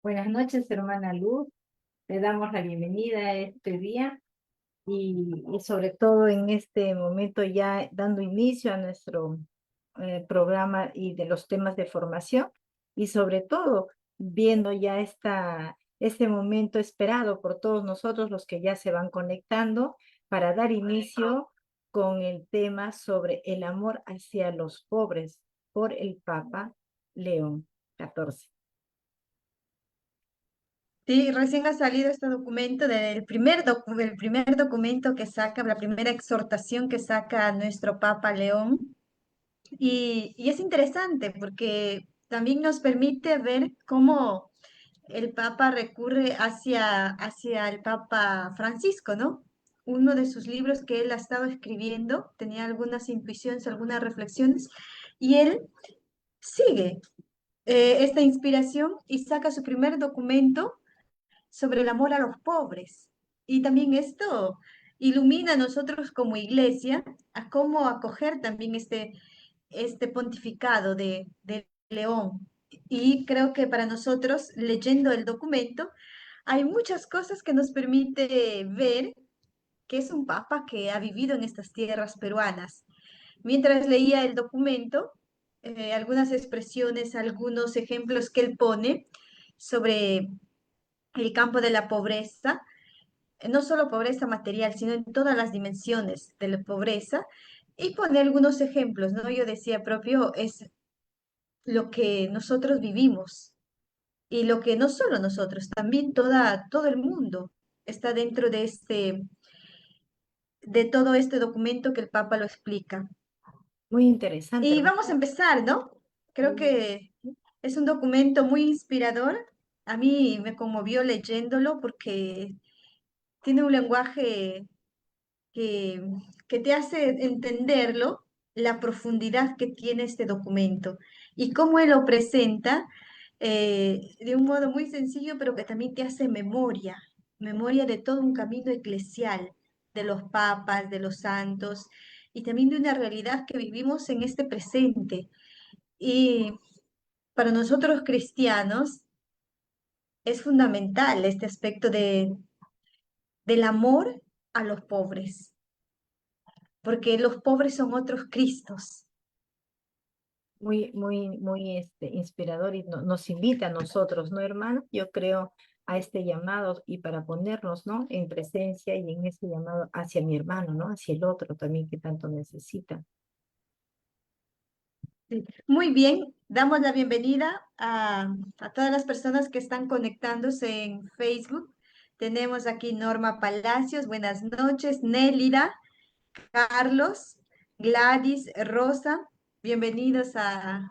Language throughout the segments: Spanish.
Buenas noches, hermana Luz. Le damos la bienvenida a este día y sobre todo en este momento ya dando inicio a nuestro programa y de los temas de formación y sobre todo viendo ya este momento esperado por todos nosotros los que ya se van conectando para dar inicio con el tema sobre el amor hacia los pobres por el Papa León XIV. Sí, recién ha salido este documento el primer documento que saca, la primera exhortación que saca nuestro Papa León. Y es interesante porque también nos permite ver cómo el Papa recurre hacia el Papa Francisco, ¿no? Uno de sus libros que él ha estado escribiendo tenía algunas intuiciones, algunas reflexiones, y él sigue esta inspiración y saca su primer documento sobre el amor a los pobres. Y también esto ilumina a nosotros como iglesia a cómo acoger también este pontificado de León. Y creo que para nosotros, leyendo el documento, hay muchas cosas que nos permite ver que es un papa que ha vivido en estas tierras peruanas. Mientras leía el documento, algunas expresiones, algunos ejemplos que él pone sobre el campo de la pobreza, no solo pobreza material, sino en todas las dimensiones de la pobreza, y pone algunos ejemplos, ¿no? Yo decía propio, es lo que nosotros vivimos y lo que no solo nosotros, también todo el mundo está dentro de todo este documento que el Papa lo explica. Muy interesante, Y hermano. vamos a empezar, ¿no? Creo que es un documento muy inspirador. A mí me conmovió leyéndolo porque tiene un lenguaje que, que te hace entenderlo, la profundidad que tiene este documento y cómo él lo presenta de un modo muy sencillo, pero que también te hace memoria, memoria de todo un camino eclesial, de los papas, de los santos y también de una realidad que vivimos en este presente. Y para nosotros cristianos es fundamental este aspecto del amor a los pobres, porque los pobres son otros Cristos. Muy inspirador y nos invita a nosotros, ¿no, hermano? Yo creo a este llamado y para ponernos, ¿no? En presencia y en ese llamado hacia mi hermano, ¿no? Hacia el otro también que tanto necesita. Sí. Muy bien, damos la bienvenida a todas las personas que están conectándose en Facebook. Tenemos aquí Norma Palacios, buenas noches, Nélida, Carlos, Gladys, Rosa, bienvenidos a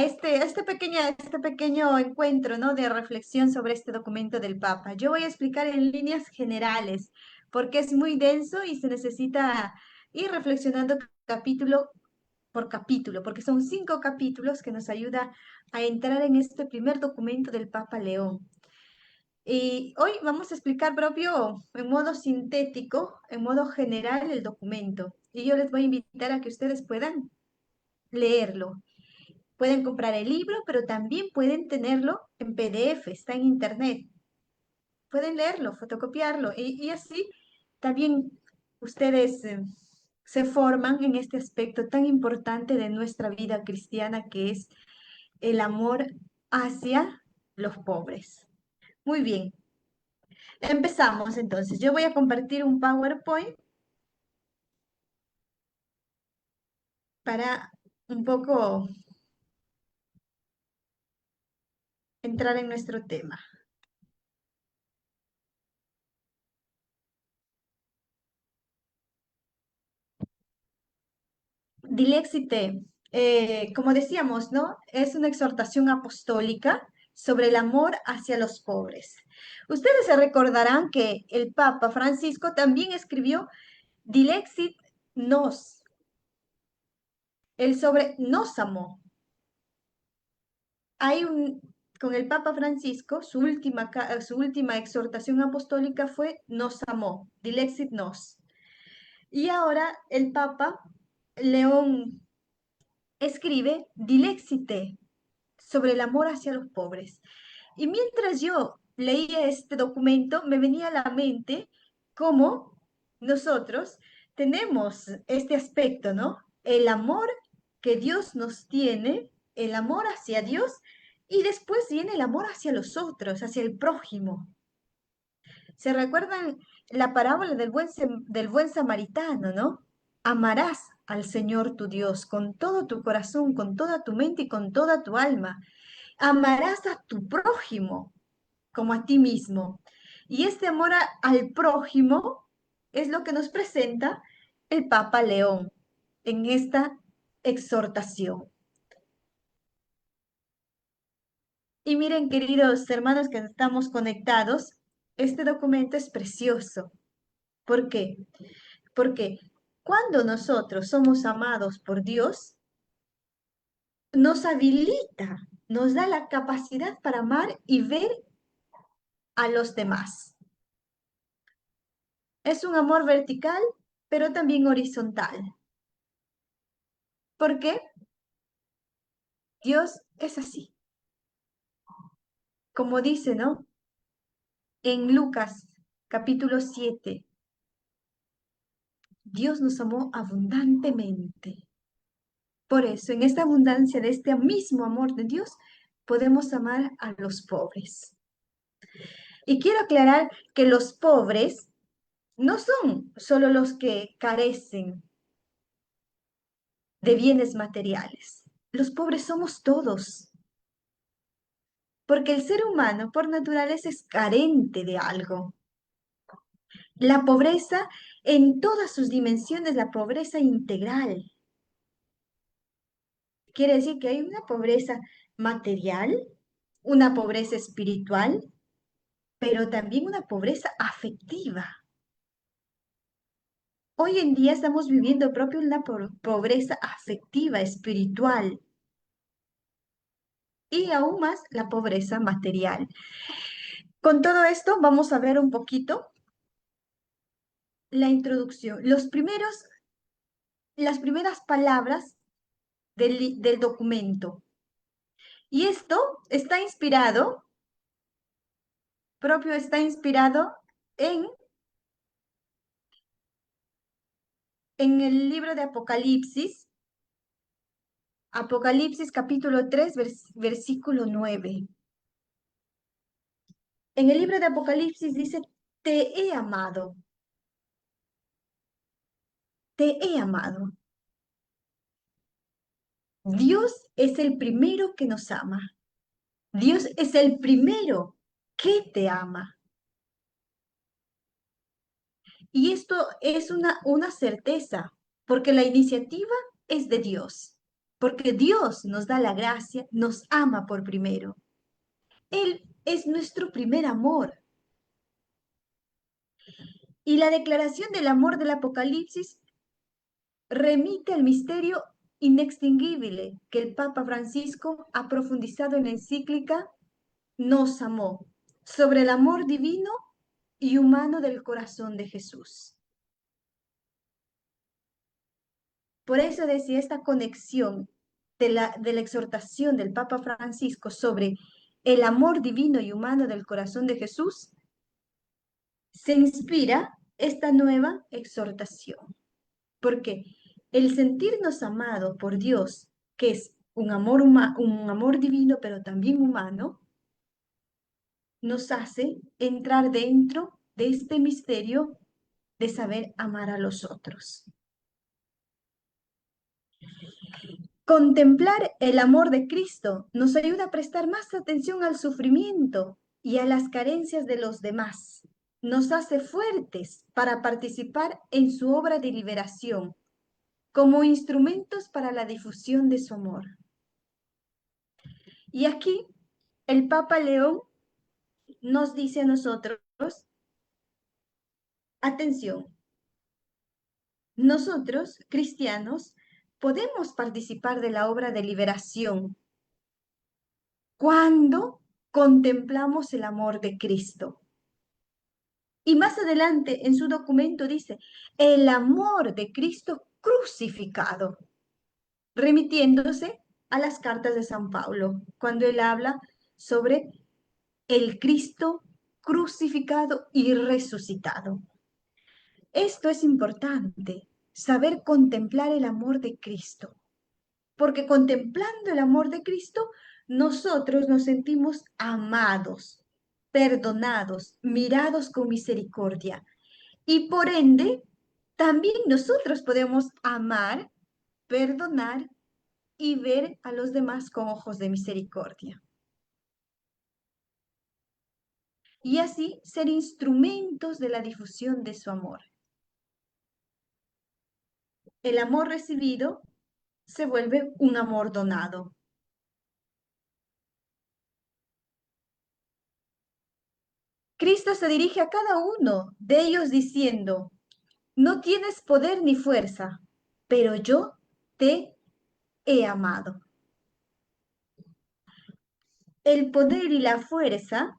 este pequeño encuentro, ¿no? De reflexión sobre este documento del Papa. Yo voy a explicar en líneas generales porque es muy denso y se necesita ir reflexionando capítulo por capítulo, porque son 5 capítulos que nos ayuda a entrar en este primer documento del Papa León. Y hoy vamos a explicar propio en modo sintético, en modo general el documento. Y yo les voy a invitar a que ustedes puedan leerlo. Pueden comprar el libro, pero también pueden tenerlo en PDF, está en internet. Pueden leerlo, fotocopiarlo y así también ustedes se forman en este aspecto tan importante de nuestra vida cristiana que es el amor hacia los pobres. Muy bien, empezamos entonces. Yo voy a compartir un PowerPoint para un poco entrar en nuestro tema. Dilexite, como decíamos, ¿no? Es una exhortación apostólica sobre el amor hacia los pobres. Ustedes se recordarán que el Papa Francisco también escribió Dilexit Nos, el sobre nos amó. Hay con el Papa Francisco, su última exhortación apostólica fue nos amó, Dilexit Nos. Y ahora el Papa León escribe Dilexite sobre el amor hacia los pobres. Y mientras yo leía este documento, me venía a la mente cómo nosotros tenemos este aspecto, ¿no? El amor que Dios nos tiene, el amor hacia Dios, y después viene el amor hacia los otros, hacia el prójimo. ¿Se recuerdan la parábola del buen samaritano, ¿no? Amarás al Señor tu Dios con todo tu corazón, con toda tu mente y con toda tu alma. Amarás a tu prójimo como a ti mismo. Y este amor al prójimo es lo que nos presenta el Papa León en esta exhortación. Y miren, queridos hermanos que estamos conectados, este documento es precioso. ¿Por qué? Porque cuando nosotros somos amados por Dios, nos habilita, nos da la capacidad para amar y ver a los demás. Es un amor vertical, pero también horizontal. ¿Por qué? Dios es así. Como dice, ¿no? En Lucas capítulo 7, Dios nos amó abundantemente. Por eso, en esta abundancia de este mismo amor de Dios, podemos amar a los pobres. Y quiero aclarar que los pobres no son solo los que carecen de bienes materiales. Los pobres somos todos, porque el ser humano por naturaleza es carente de algo. La pobreza en todas sus dimensiones, la pobreza integral. Quiere decir que hay una pobreza material, una pobreza espiritual, pero también una pobreza afectiva. Hoy en día estamos viviendo propio una pobreza afectiva, espiritual y aún más la pobreza material. Con todo esto vamos a ver un poquito la introducción, las primeras palabras del documento. Y esto está inspirado, está inspirado en, en el libro de Apocalipsis, Apocalipsis capítulo 3, versículo 9. En el libro de Apocalipsis dice, te he amado, te he amado. Dios es el primero que nos ama. Dios es el primero que te ama. Y esto es una certeza, porque la iniciativa es de Dios, porque Dios nos da la gracia, nos ama por primero. Él es nuestro primer amor. Y la declaración del amor del Apocalipsis remite al misterio inextinguible que el Papa Francisco ha profundizado en la encíclica Nos amó, sobre el amor divino y humano del corazón de Jesús. Por eso decía esta conexión de la exhortación del Papa Francisco sobre el amor divino y humano del corazón de Jesús, se inspira esta nueva exhortación. Porque el sentirnos amado por Dios, que es un amor divino, pero también humano, nos hace entrar dentro de este misterio de saber amar a los otros. Contemplar el amor de Cristo nos ayuda a prestar más atención al sufrimiento y a las carencias de los demás. Nos hace fuertes para participar en su obra de liberación, como instrumentos para la difusión de su amor. Y aquí el Papa León nos dice a nosotros, atención, nosotros, cristianos, podemos participar de la obra de liberación cuando contemplamos el amor de Cristo. Y más adelante en su documento dice, el amor de Cristo crucificado, remitiéndose a las cartas de San Pablo, cuando él habla sobre el Cristo crucificado y resucitado. Esto es importante, saber contemplar el amor de Cristo, porque contemplando el amor de Cristo, nosotros nos sentimos amados, perdonados, mirados con misericordia. Y por ende, también nosotros podemos amar, perdonar y ver a los demás con ojos de misericordia. Y así ser instrumentos de la difusión de su amor. El amor recibido se vuelve un amor donado. Cristo se dirige a cada uno de ellos diciendo, no tienes poder ni fuerza, pero yo te he amado. El poder y la fuerza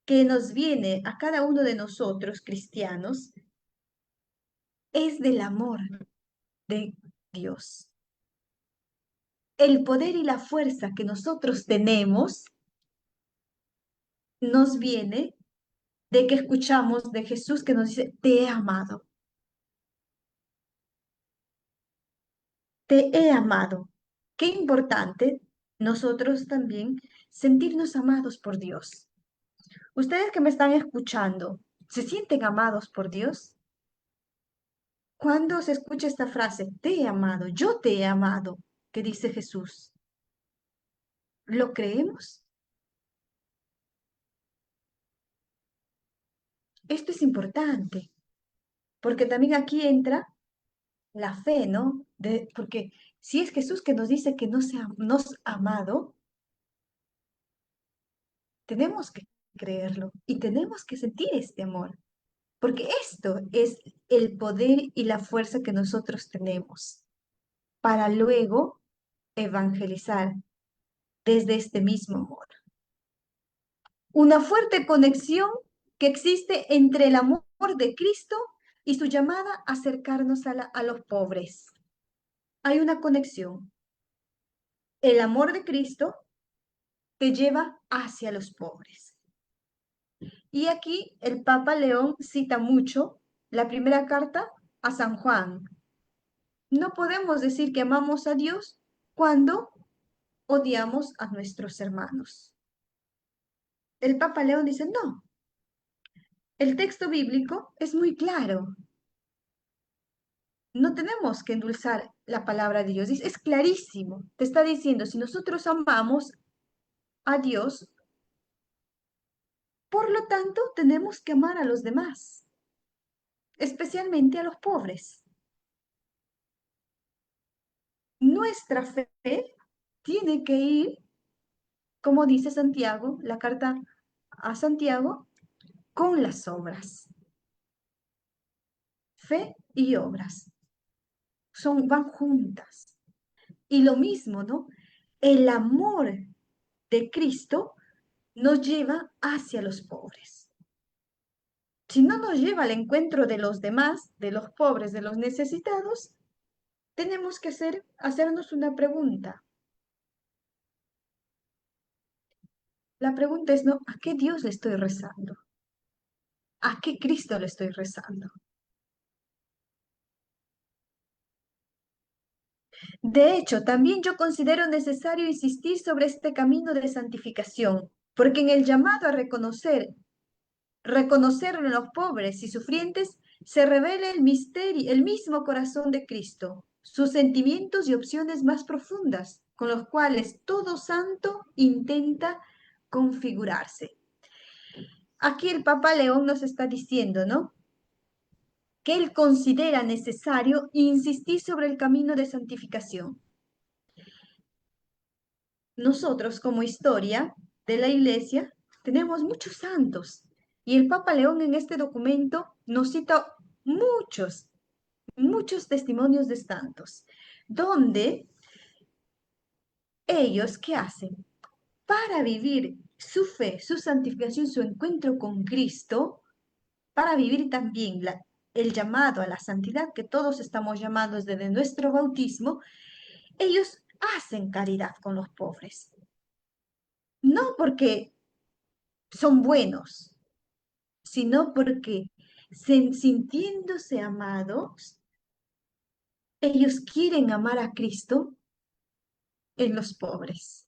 que nos viene a cada uno de nosotros, cristianos, es del amor de Dios. El poder y la fuerza que nosotros tenemos nos viene de que escuchamos de Jesús que nos dice, te he amado, te he amado. Qué importante nosotros también sentirnos amados por Dios. Ustedes que me están escuchando, ¿se sienten amados por Dios? Cuando se escucha esta frase, te he amado, yo te he amado, que dice Jesús, ¿lo creemos? Esto es importante, porque también aquí entra la fe, ¿no? Porque si es Jesús que nos dice que nos ha amado, tenemos que creerlo y tenemos que sentir este amor, porque esto es el poder y la fuerza que nosotros tenemos para luego evangelizar desde este mismo amor. Una fuerte conexión que existe entre el amor de Cristo y su llamada a acercarnos a los pobres. Hay una conexión. El amor de Cristo te lleva hacia los pobres. Y aquí el Papa León cita mucho la primera carta a San Juan. No podemos decir que amamos a Dios cuando odiamos a nuestros hermanos. El Papa León dice, no, el texto bíblico es muy claro. No tenemos que endulzar la palabra de Dios. Es clarísimo. Te está diciendo, si nosotros amamos a Dios, por lo tanto, tenemos que amar a los demás, especialmente a los pobres. Nuestra fe tiene que ir, como dice Santiago, la carta a Santiago, con las obras. Fe y obras van juntas. Y lo mismo, ¿no? El amor de Cristo nos lleva hacia los pobres. Si no nos lleva al encuentro de los demás, de los pobres, de los necesitados, tenemos que hacernos una pregunta. La pregunta es, ¿no? ¿A qué Dios le estoy rezando? ¿A qué Cristo le estoy rezando? De hecho, también yo considero necesario insistir sobre este camino de santificación, porque en el llamado a reconocer en los pobres y sufrientes, se revela el misterio, el mismo corazón de Cristo, sus sentimientos y opciones más profundas, con los cuales todo santo intenta configurarse. Aquí el Papa León nos está diciendo, ¿no? Que él considera necesario insistir sobre el camino de santificación. Nosotros, como historia de la Iglesia, tenemos muchos santos y el Papa León en este documento nos cita muchos testimonios de santos, donde ellos, ¿qué hacen? Para vivir su fe, su santificación, su encuentro con Cristo, para vivir también el llamado a la santidad que todos estamos llamados desde nuestro bautismo, ellos hacen caridad con los pobres. No porque son buenos, sino porque sintiéndose amados, ellos quieren amar a Cristo en los pobres.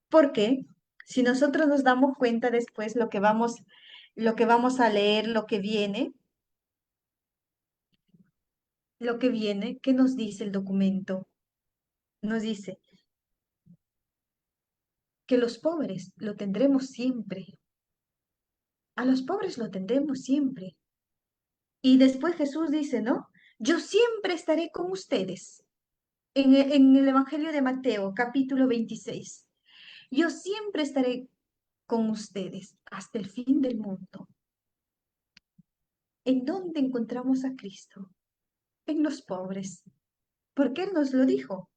Porque si nosotros nos damos cuenta después lo que vamos a leer, ¿qué nos dice el documento? Nos dice que los pobres lo tendremos siempre. A los pobres lo tendremos siempre. Y después Jesús dice, ¿no? Yo siempre estaré con ustedes. En el Evangelio de Mateo, capítulo 26. Yo siempre estaré con ustedes hasta el fin del mundo. ¿En dónde encontramos a Cristo? En los pobres. Porque Él nos lo dijo.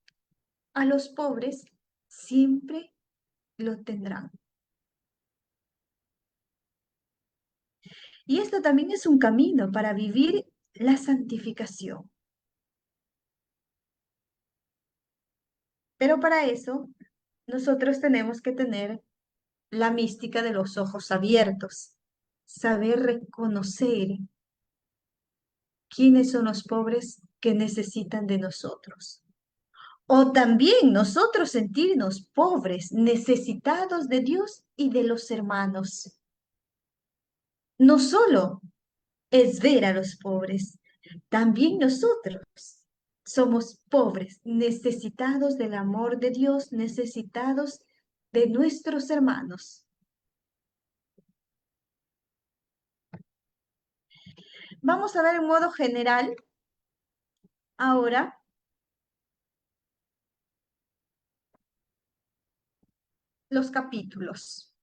A los pobres siempre lo tendrán. Y esto también es un camino para vivir la santificación. Pero para eso, nosotros tenemos que tener la mística de los ojos abiertos, saber reconocer quiénes son los pobres que necesitan de nosotros. O también nosotros sentirnos pobres, necesitados de Dios y de los hermanos. No solo es ver a los pobres, también nosotros somos pobres, necesitados del amor de Dios, necesitados de nuestros hermanos. Vamos a ver en modo general ahora los capítulos.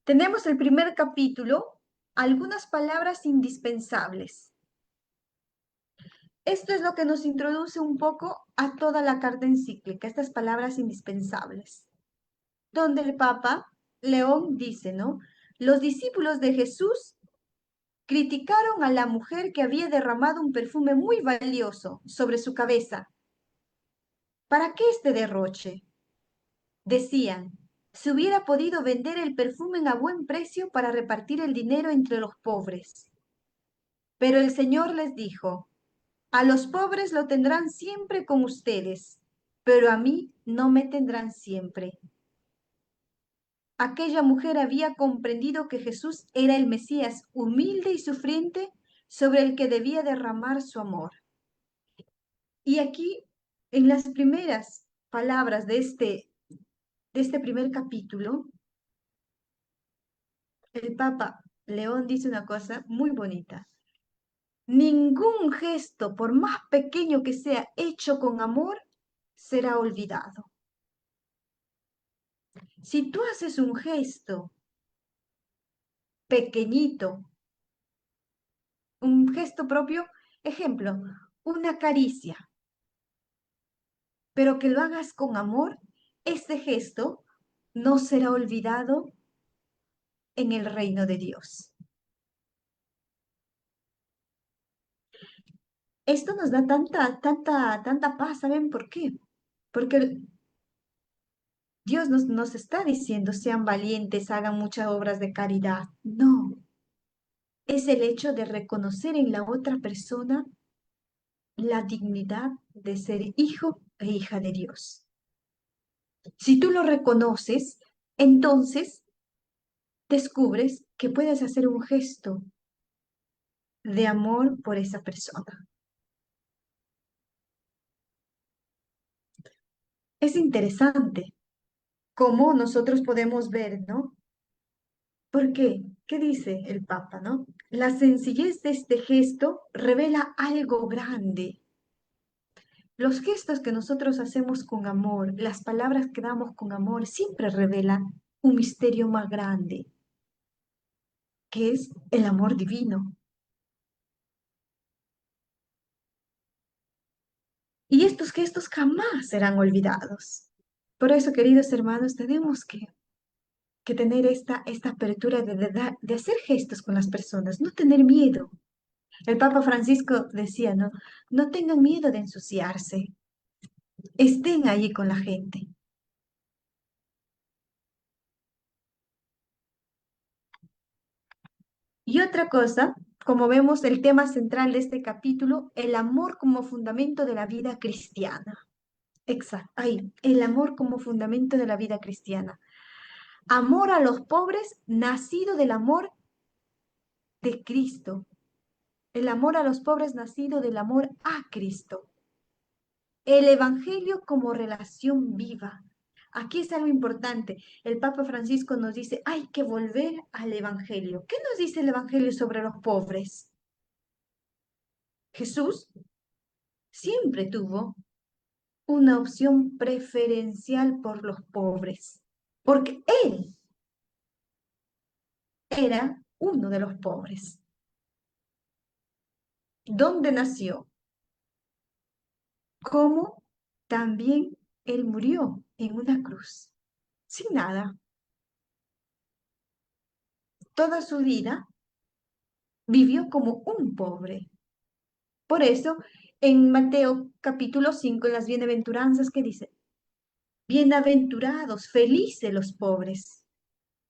Tenemos el primer capítulo, algunas palabras indispensables. Esto es lo que nos introduce un poco a toda la carta encíclica, estas palabras indispensables, donde el Papa León dice, ¿no? Los discípulos de Jesús criticaron a la mujer que había derramado un perfume muy valioso sobre su cabeza. ¿Para qué este derroche? Decían, se hubiera podido vender el perfume a buen precio para repartir el dinero entre los pobres. Pero el Señor les dijo, a los pobres lo tendrán siempre con ustedes, pero a mí no me tendrán siempre. Aquella mujer había comprendido que Jesús era el Mesías humilde y sufriente sobre el que debía derramar su amor. Y aquí, en las primeras palabras de este primer capítulo, el Papa León dice una cosa muy bonita. Ningún gesto, por más pequeño que sea, hecho con amor, será olvidado. Si tú haces un gesto pequeñito, un gesto propio, ejemplo, una caricia, pero que lo hagas con amor, ese gesto no será olvidado en el reino de Dios. Esto nos da tanta paz, ¿saben por qué? Porque Dios nos está diciendo, sean valientes, hagan muchas obras de caridad. No, es el hecho de reconocer en la otra persona la dignidad de ser hijo e hija de Dios. Si tú lo reconoces, entonces descubres que puedes hacer un gesto de amor por esa persona. Es interesante cómo nosotros podemos ver, ¿no? ¿Por qué? ¿Qué dice el Papa, no? La sencillez de este gesto revela algo grande. Los gestos que nosotros hacemos con amor, las palabras que damos con amor, siempre revelan un misterio más grande, que es el amor divino. Y estos gestos jamás serán olvidados. Por eso, queridos hermanos, tenemos que tener esta apertura de hacer gestos con las personas, no tener miedo. El Papa Francisco decía, ¿no? No tengan miedo de ensuciarse, estén allí con la gente. Y otra cosa, como vemos el tema central de este capítulo, el amor como fundamento de la vida cristiana. Exacto, ahí, el amor como fundamento de la vida cristiana. Amor a los pobres nacido del amor de Cristo. El amor a los pobres nacido del amor a Cristo. El Evangelio como relación viva. Aquí es algo importante. El Papa Francisco nos dice, hay que volver al Evangelio. ¿Qué nos dice el Evangelio sobre los pobres? Jesús siempre tuvo una opción preferencial por los pobres, porque Él era uno de los pobres. ¿Dónde nació? ¿Cómo? También Él murió en una cruz, sin nada. Toda su vida vivió como un pobre. Por eso, en Mateo capítulo 5, en las bienaventuranzas, que dice, bienaventurados, felices los pobres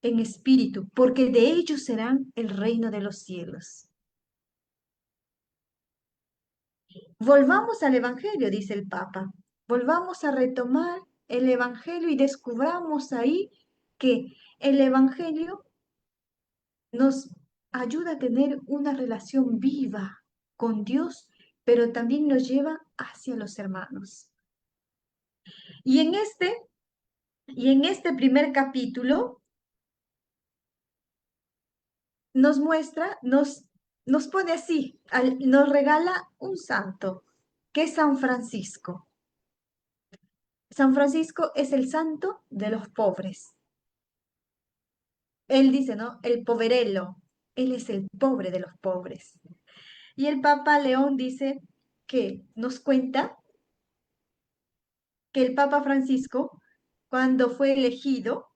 en espíritu, porque de ellos serán el reino de los cielos. Volvamos al Evangelio, dice el Papa. Volvamos a retomar el Evangelio y descubramos ahí que el Evangelio nos ayuda a tener una relación viva con Dios, pero también nos lleva hacia los hermanos. Y en este primer capítulo nos muestra, nos pone así, nos regala un santo, que es San Francisco. San Francisco es el santo de los pobres. Él dice, ¿no? El poverello. Él es el pobre de los pobres. Y el Papa León dice que nos cuenta que el Papa Francisco, cuando fue elegido,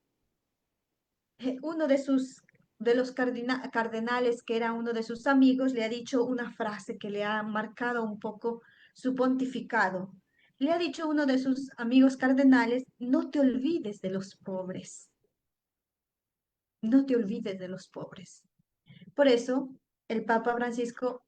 uno de los cardenales, que era uno de sus amigos, le ha dicho una frase que le ha marcado un poco su pontificado. Le ha dicho uno de sus amigos cardenales, no te olvides de los pobres, no te olvides de los pobres. Por eso, el Papa Francisco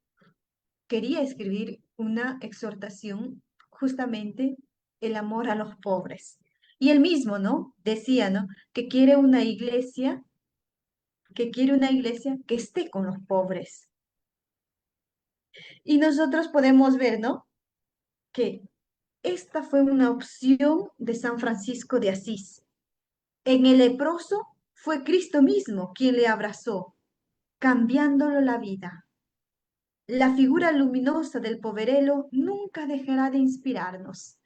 quería escribir una exhortación, justamente el amor a los pobres. Y él mismo, ¿no? Decía, ¿no? Que quiere una iglesia que esté con los pobres. Y nosotros podemos ver, ¿no? Que esta fue una opción de San Francisco de Asís. En el leproso fue Cristo mismo quien le abrazó, cambiándolo la vida. La figura luminosa del poverelo nunca dejará de inspirarnos.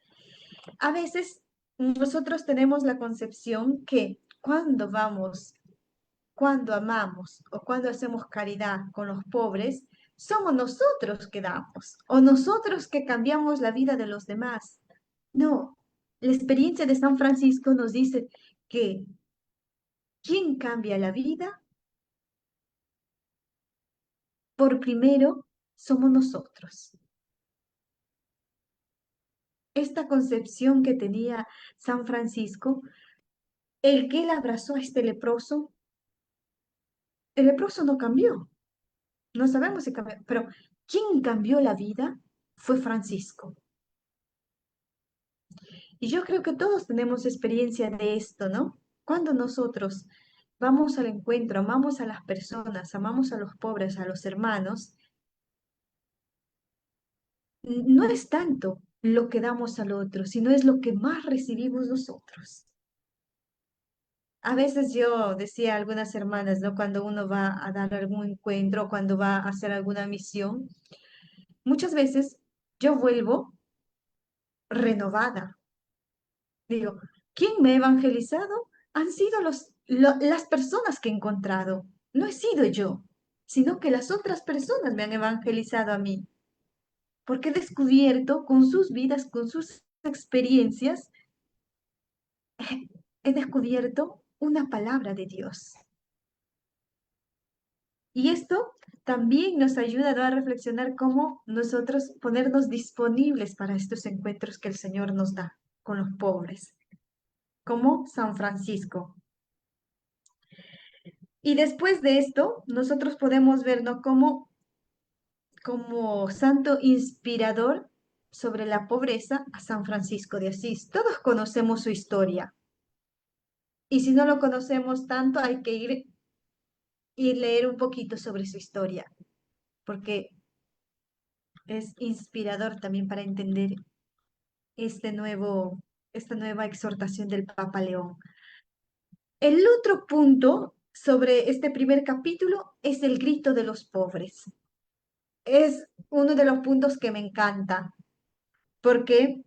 A veces nosotros tenemos la concepción que cuando amamos o cuando hacemos caridad con los pobres, somos nosotros que damos o nosotros que cambiamos la vida de los demás. No, la experiencia de San Francisco nos dice que quien cambia la vida, por primero, somos nosotros. Esta concepción que tenía San Francisco, el que él abrazó a este leproso, el leproso no cambió, no sabemos si cambió, pero quien cambió la vida fue Francisco. Y yo creo que todos tenemos experiencia de esto, ¿no? Cuando nosotros vamos al encuentro, amamos a las personas, amamos a los pobres, a los hermanos, no es tanto lo que damos al otro, sino es lo que más recibimos nosotros. A veces yo decía a algunas hermanas, ¿no? Cuando uno va a dar algún encuentro, cuando va a hacer alguna misión, muchas veces yo vuelvo renovada. Digo, ¿quién me ha evangelizado? Han sido las personas que he encontrado. No he sido yo, sino que las otras personas me han evangelizado a mí. Porque he descubierto con sus vidas, con sus experiencias, he descubierto una palabra de Dios. Y esto también nos ayuda, ¿no?, a reflexionar cómo nosotros ponernos disponibles para estos encuentros que el Señor nos da con los pobres, como San Francisco. Y después de esto, nosotros podemos ver, ¿no? Como santo inspirador sobre la pobreza a San Francisco de Asís. Todos conocemos su historia. Y si no lo conocemos tanto, hay que ir y leer un poquito sobre su historia, porque es inspirador también para entender este esta nueva exhortación del Papa León. El otro punto sobre este primer capítulo es el grito de los pobres. Es uno de los puntos que me encanta, porque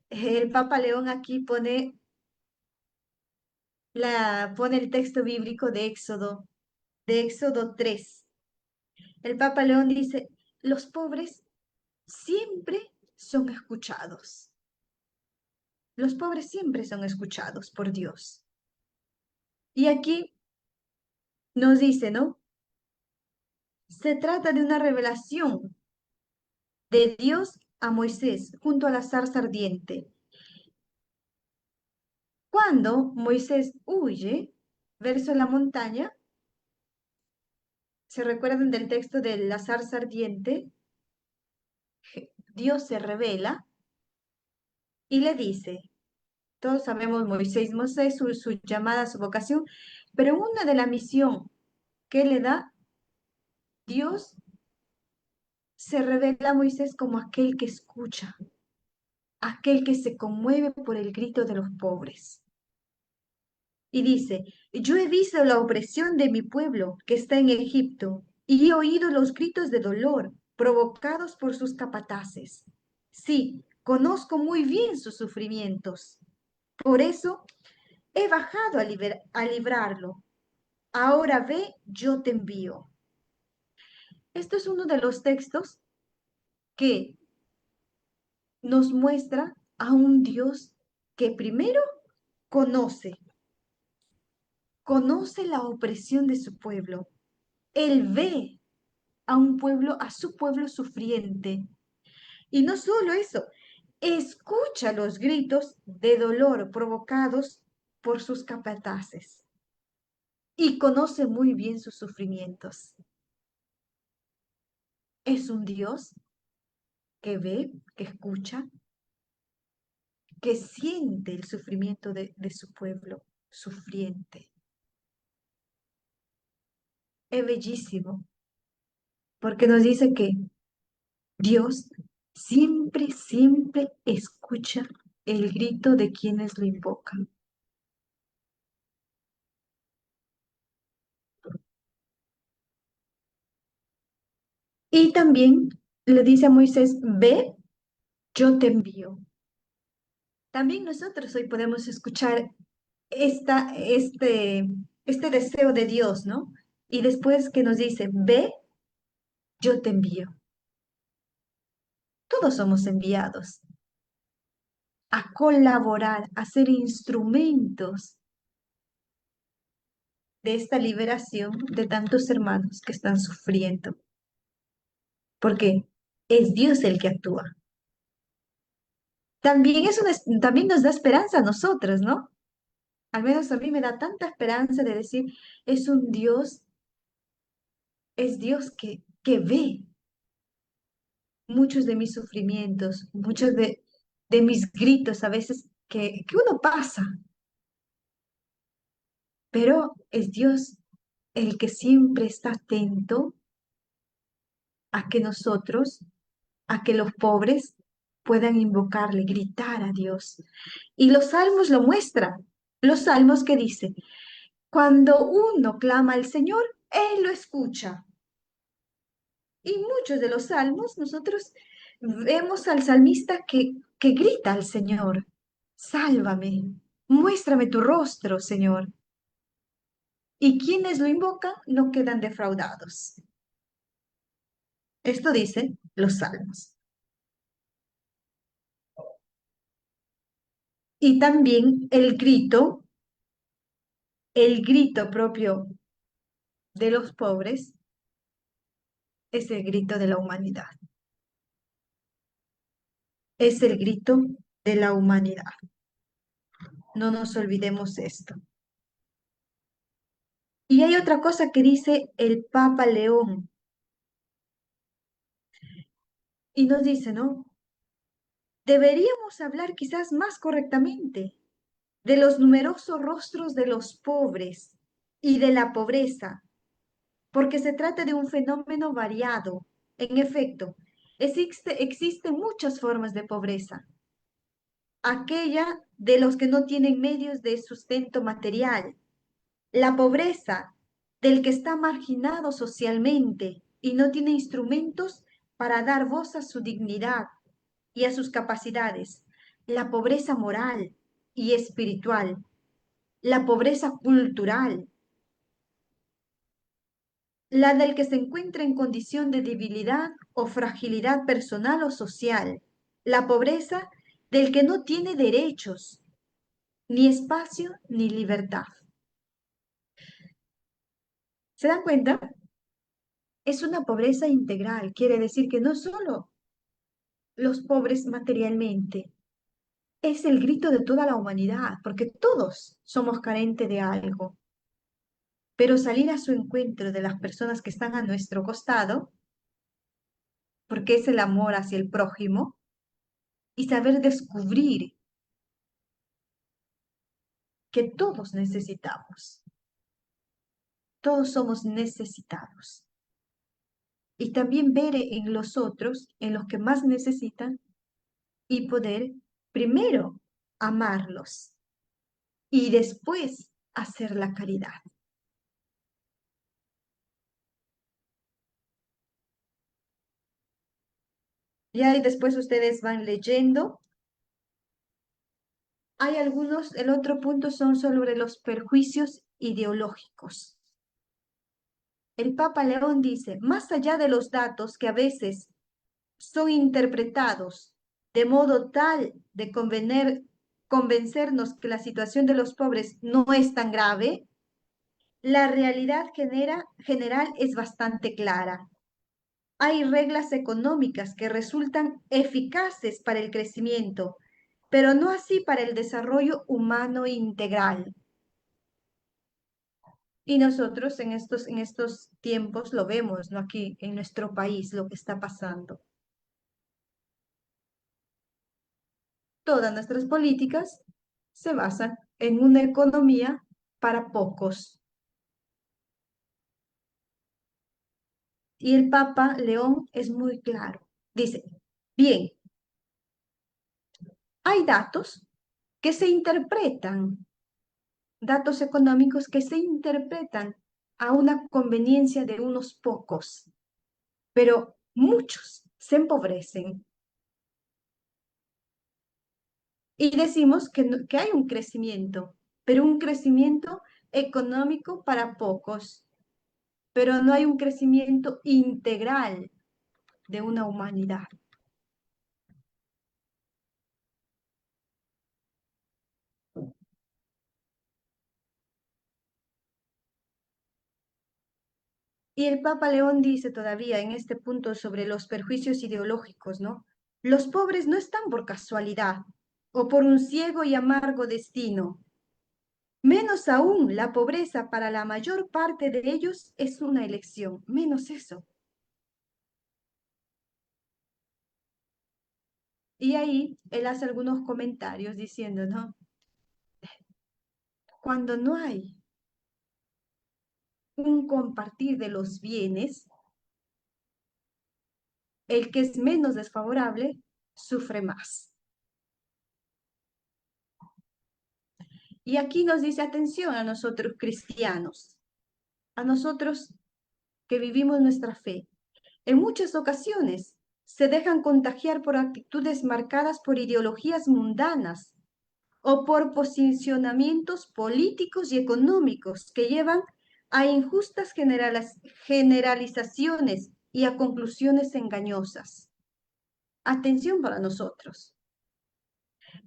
el Papa León aquí pone el texto bíblico de Éxodo 3. El Papa León dice, los pobres siempre son escuchados. Los pobres siempre son escuchados por Dios. Y aquí nos dice, ¿no? Se trata de una revelación de Dios a Moisés junto a la zarza ardiente. Cuando Moisés huye, verso la montaña, ¿se recuerdan del texto de la zarza ardiente? Dios se revela y le dice, todos sabemos Moisés, su llamada, su vocación, pero una de la misión que le da Dios se revela a Moisés como aquel que escucha, aquel que se conmueve por el grito de los pobres. Y dice, yo he visto la opresión de mi pueblo que está en Egipto y he oído los gritos de dolor provocados por sus capataces. Sí, conozco muy bien sus sufrimientos. Por eso he bajado a librarlo. Ahora ve, yo te envío. Esto es uno de los textos que nos muestra a un Dios que primero conoce, conoce la opresión de su pueblo. Él ve a su pueblo sufriente. Y no solo eso, escucha los gritos de dolor provocados por sus capataces y conoce muy bien sus sufrimientos. Es un Dios que ve, que escucha, que siente el sufrimiento de su pueblo sufriente. Es bellísimo, porque nos dice que Dios siempre, siempre escucha el grito de quienes lo invocan. Y también le dice a Moisés, ve, yo te envío. También nosotros hoy podemos escuchar esta, este, este deseo de Dios, ¿no? Y después que nos dice, ve, yo te envío. Todos somos enviados a colaborar, a ser instrumentos de esta liberación de tantos hermanos que están sufriendo, porque es Dios el que actúa. También nos da esperanza a nosotros, ¿no? Al menos a mí me da tanta esperanza de decir, es un Dios, es Dios que ve muchos de mis sufrimientos, muchos de mis gritos a veces que uno pasa, pero es Dios el que siempre está atento a que nosotros, a que los pobres puedan invocarle, gritar a Dios. Y los salmos lo muestran. Los salmos que dicen, cuando uno clama al Señor, Él lo escucha. Y muchos de los salmos nosotros vemos al salmista que grita al Señor, sálvame, muéstrame tu rostro, Señor. Y quienes lo invocan no quedan defraudados. Esto dicen los salmos. Y también el grito propio de los pobres es el grito de la humanidad. Es el grito de la humanidad. No nos olvidemos esto. Y hay otra cosa que dice el Papa León, y nos dice, ¿no? Deberíamos hablar quizás más correctamente de los numerosos rostros de los pobres y de la pobreza, porque se trata de un fenómeno variado. En efecto, existen muchas formas de pobreza. Aquella de los que no tienen medios de sustento material, la pobreza del que está marginado socialmente y no tiene instrumentos para dar voz a su dignidad y a sus capacidades, la pobreza moral y espiritual, la pobreza cultural, la del que se encuentra en condición de debilidad o fragilidad personal o social, la pobreza del que no tiene derechos, ni espacio, ni libertad. ¿Se dan cuenta? Es una pobreza integral, quiere decir que no solo los pobres materialmente, es el grito de toda la humanidad, porque todos somos carentes de algo. Pero salir a su encuentro de las personas que están a nuestro costado, porque es el amor hacia el prójimo, y saber descubrir que todos necesitamos, todos somos necesitados. Y también ver en los otros, en los que más necesitan, y poder primero amarlos y después hacer la caridad. Ya y después ustedes van leyendo. Hay algunos, el otro punto son sobre los perjuicios ideológicos. El Papa León dice, más allá de los datos que a veces son interpretados de modo tal de convencernos que la situación de los pobres no es tan grave, la realidad general es bastante clara. Hay reglas económicas que resultan eficaces para el crecimiento, pero no así para el desarrollo humano integral. Y nosotros en estos tiempos lo vemos, ¿no? Aquí en nuestro país, lo que está pasando. Todas nuestras políticas se basan en una economía para pocos. Y el Papa León es muy claro. Dice, bien, hay datos que se interpretan, datos económicos que se interpretan a una conveniencia de unos pocos, pero muchos se empobrecen. Y decimos que hay un crecimiento, pero un crecimiento económico para pocos, pero no hay un crecimiento integral de una humanidad. Y el Papa León dice todavía en este punto sobre los perjuicios ideológicos, ¿no? Los pobres no están por casualidad o por un ciego y amargo destino. Menos aún, la pobreza para la mayor parte de ellos es una elección, menos eso. Y ahí él hace algunos comentarios diciendo, ¿no? Cuando no hay un compartir de los bienes, el que es menos desfavorable sufre más. Y aquí nos dice atención a nosotros cristianos, a nosotros que vivimos nuestra fe. En muchas ocasiones se dejan contagiar por actitudes marcadas por ideologías mundanas o por posicionamientos políticos y económicos que llevan a injustas generalizaciones y a conclusiones engañosas. Atención para nosotros.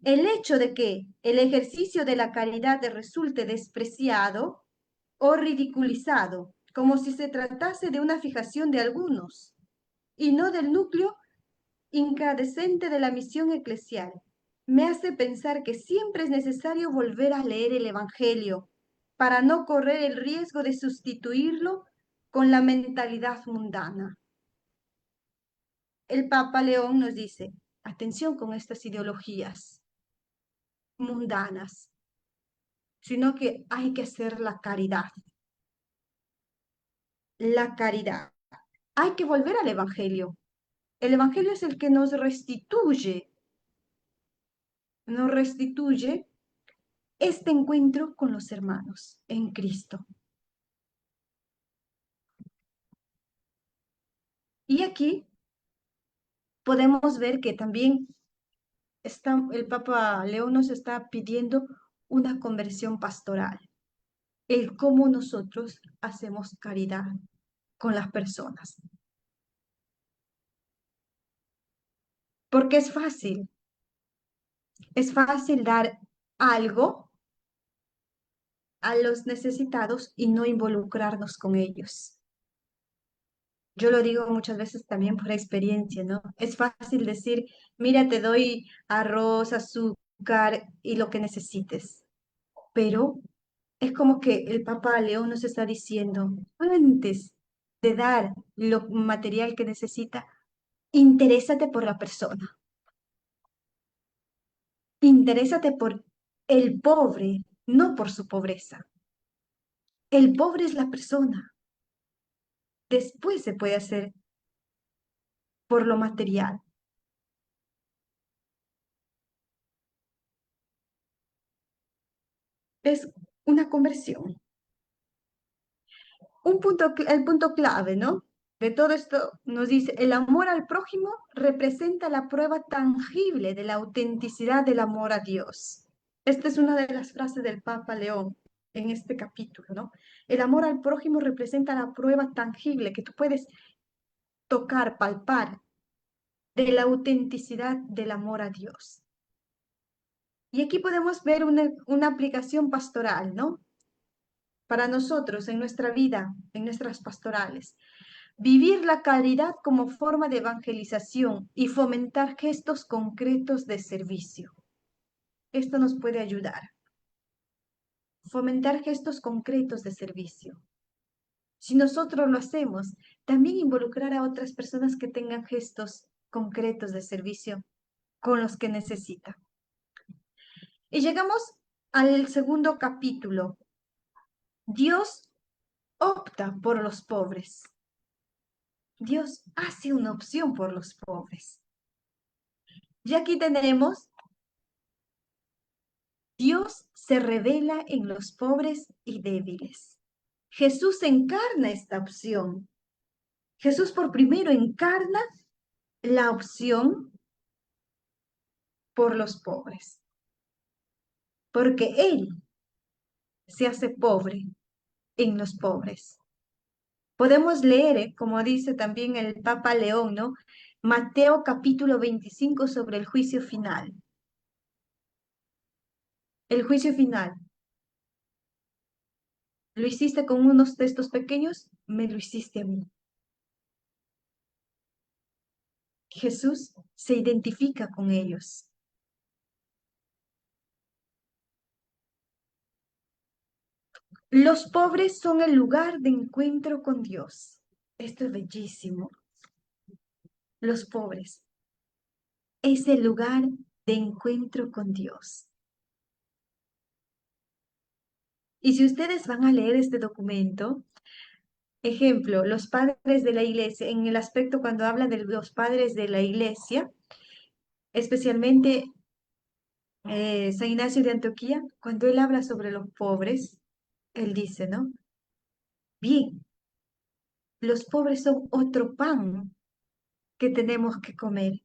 El hecho de que el ejercicio de la caridad resulte despreciado o ridiculizado, como si se tratase de una fijación de algunos, y no del núcleo incandescente de la misión eclesial, me hace pensar que siempre es necesario volver a leer el Evangelio para no correr el riesgo de sustituirlo con la mentalidad mundana. El Papa León nos dice, atención con estas ideologías mundanas, sino que hay que hacer la caridad. La caridad. Hay que volver al Evangelio. El Evangelio es el que nos restituye este encuentro con los hermanos en Cristo. Y aquí podemos ver que también el Papa León nos está pidiendo una conversión pastoral, el cómo nosotros hacemos caridad con las personas. Porque es fácil dar algo a los necesitados y no involucrarnos con ellos. Yo lo digo muchas veces también por experiencia, ¿no? Es fácil decir, mira, te doy arroz, azúcar y lo que necesites, pero es como que el Papa León nos está diciendo, antes de dar lo material que necesita, interésate por la persona, interésate por el pobre, no por su pobreza. El pobre es la persona. Después se puede hacer por lo material. Es una conversión. El punto clave, ¿no? De todo esto nos dice, el amor al prójimo representa la prueba tangible de la autenticidad del amor a Dios. Esta es una de las frases del Papa León en este capítulo, ¿no? El amor al prójimo representa la prueba tangible que tú puedes tocar, palpar, de la autenticidad del amor a Dios. Y aquí podemos ver una aplicación pastoral, ¿no? Para nosotros en nuestra vida, en nuestras pastorales. Vivir la caridad como forma de evangelización y fomentar gestos concretos de servicio. Esto nos puede ayudar. Fomentar gestos concretos de servicio. Si nosotros lo hacemos, también involucrar a otras personas que tengan gestos concretos de servicio con los que necesitan. Y llegamos al segundo capítulo. Dios opta por los pobres. Dios hace una opción por los pobres. Y aquí tenemos, Dios se revela en los pobres y débiles. Jesús encarna esta opción. Jesús por primero encarna la opción por los pobres. Porque Él se hace pobre en los pobres. Podemos leer, como dice también el Papa León, ¿no? Mateo capítulo 25 sobre el juicio final. El juicio final. ¿Lo hiciste con unos textos pequeños? Me lo hiciste a mí. Jesús se identifica con ellos. Los pobres son el lugar de encuentro con Dios. Esto es bellísimo. Los pobres es el lugar de encuentro con Dios. Y si ustedes van a leer este documento, ejemplo, los padres de la iglesia, en el aspecto cuando hablan de los padres de la iglesia, especialmente San Ignacio de Antioquía, cuando él habla sobre los pobres, él dice, ¿no? Bien, los pobres son otro pan que tenemos que comer.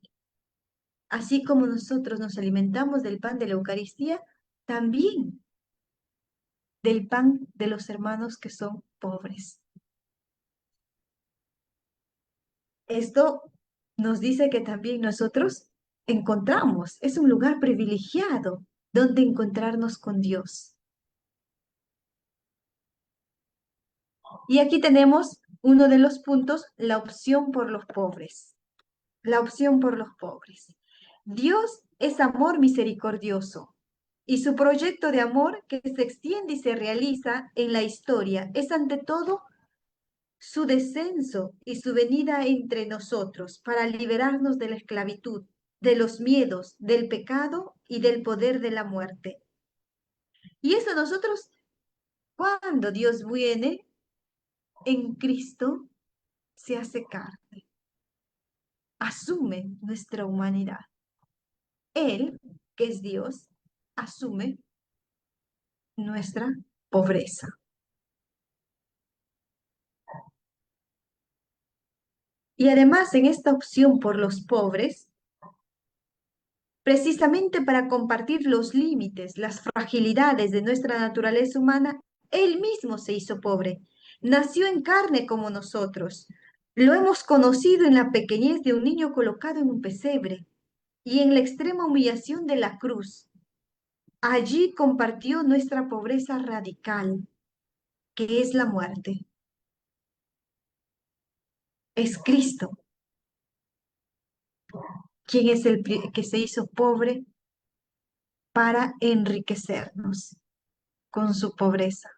Así como nosotros nos alimentamos del pan de la Eucaristía, también del pan de los hermanos que son pobres. Esto nos dice que también nosotros encontramos, es un lugar privilegiado donde encontrarnos con Dios. Y aquí tenemos uno de los puntos, la opción por los pobres. La opción por los pobres. Dios es amor misericordioso. y su proyecto de amor que se extiende y se realiza en la historia es ante todo su descenso y su venida entre nosotros para liberarnos de la esclavitud, de los miedos, del pecado y del poder de la muerte. Y eso nosotros, cuando Dios viene en Cristo, se hace carne, asume nuestra humanidad. Él, que es Dios, asume nuestra pobreza. Y además en esta opción por los pobres, precisamente para compartir los límites, las fragilidades de nuestra naturaleza humana, Él mismo se hizo pobre. Nació en carne como nosotros. Lo hemos conocido en la pequeñez de un niño colocado en un pesebre y en la extrema humillación de la cruz. Allí compartió nuestra pobreza radical, que es la muerte. Es Cristo quien es el que se hizo pobre para enriquecernos con su pobreza.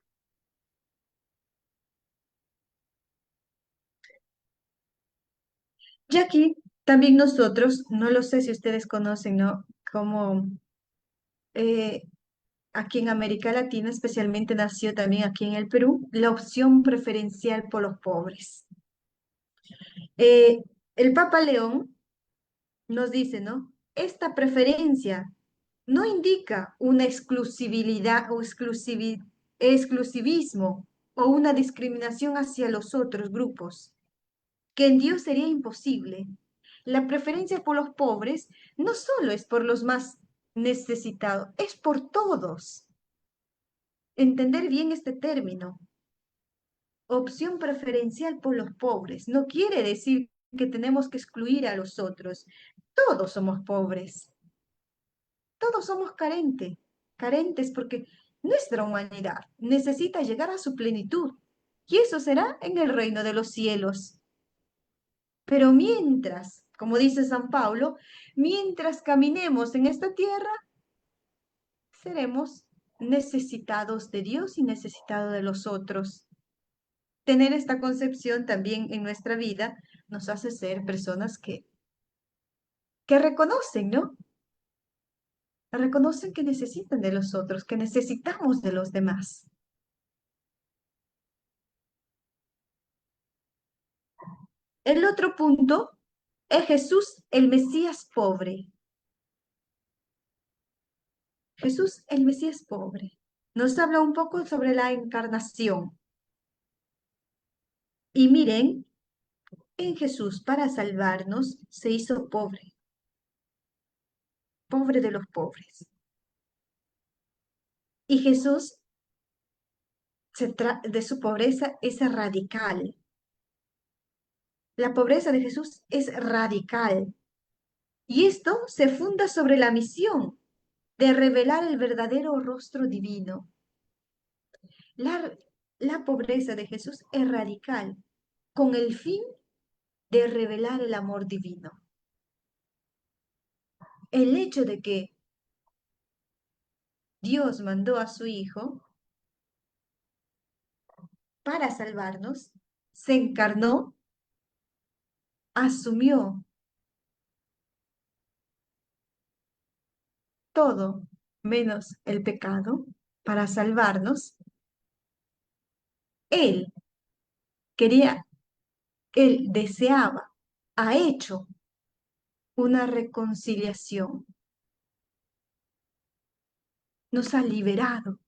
Y aquí también nosotros, no lo sé si ustedes conocen, ¿no? Como eh, aquí en América Latina, especialmente nació también aquí en el Perú, la opción preferencial por los pobres. Eh, el Papa León nos dice, ¿no? Esta preferencia no indica una exclusividad o exclusivismo o una discriminación hacia los otros grupos, que en Dios sería imposible. La preferencia por los pobres no solo es por los más necesitados, es por todos. Entender bien este término. Opción preferencial por los pobres no quiere decir que tenemos que excluir a los otros. Todos somos pobres, todos somos carentes porque nuestra humanidad necesita llegar a su plenitud y eso será en el reino de los cielos. Pero mientras, como dice San Pablo, mientras caminemos en esta tierra, seremos necesitados de Dios y necesitados de los otros. Tener esta concepción también en nuestra vida nos hace ser personas que reconocen, ¿no? Reconocen que necesitan de los otros, que necesitamos de los demás. El otro punto es Jesús, el Mesías pobre. Jesús, el Mesías pobre. Nos habla un poco sobre la encarnación. Y miren, en Jesús para salvarnos se hizo pobre, pobre de los pobres. Y Jesús de su pobreza es radical. La pobreza de Jesús es radical. Y esto se funda sobre la misión de revelar el verdadero rostro divino. La, la pobreza de Jesús es radical, con el fin de revelar el amor divino. El hecho de que Dios mandó a su Hijo para salvarnos, se encarnó, asumió todo menos el pecado para salvarnos. Él quería, él deseaba, ha hecho una reconciliación, nos ha liberado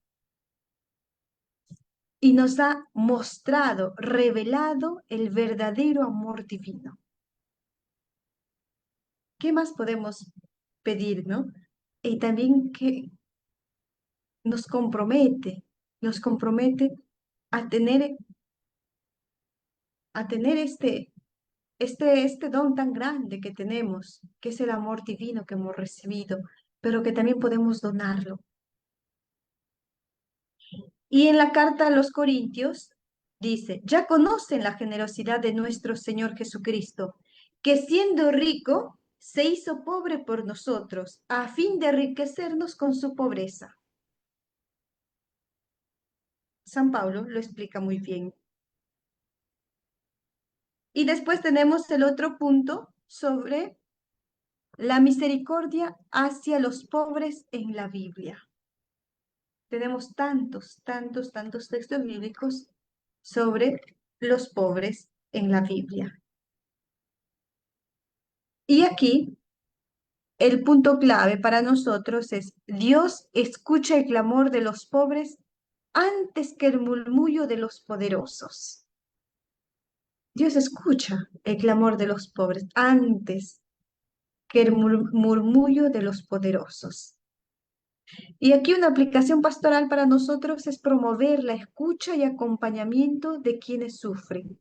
y nos ha mostrado, revelado el verdadero amor divino. ¿Qué más podemos pedir, no? Y también que nos compromete a tener este don tan grande que tenemos, que es el amor divino que hemos recibido, pero que también podemos donarlo. Y en la carta a los Corintios dice, ya conocen la generosidad de nuestro Señor Jesucristo, que siendo rico, se hizo pobre por nosotros, a fin de enriquecernos con su pobreza. San Pablo lo explica muy bien. Y después tenemos el otro punto sobre la misericordia hacia los pobres en la Biblia. Tenemos tantos textos bíblicos sobre los pobres en la Biblia. Y aquí el punto clave para nosotros es: Dios escucha el clamor de los pobres antes que el murmullo de los poderosos. Dios escucha el clamor de los pobres antes que el murmullo de los poderosos. Y aquí una aplicación pastoral para nosotros es promover la escucha y acompañamiento de quienes sufren.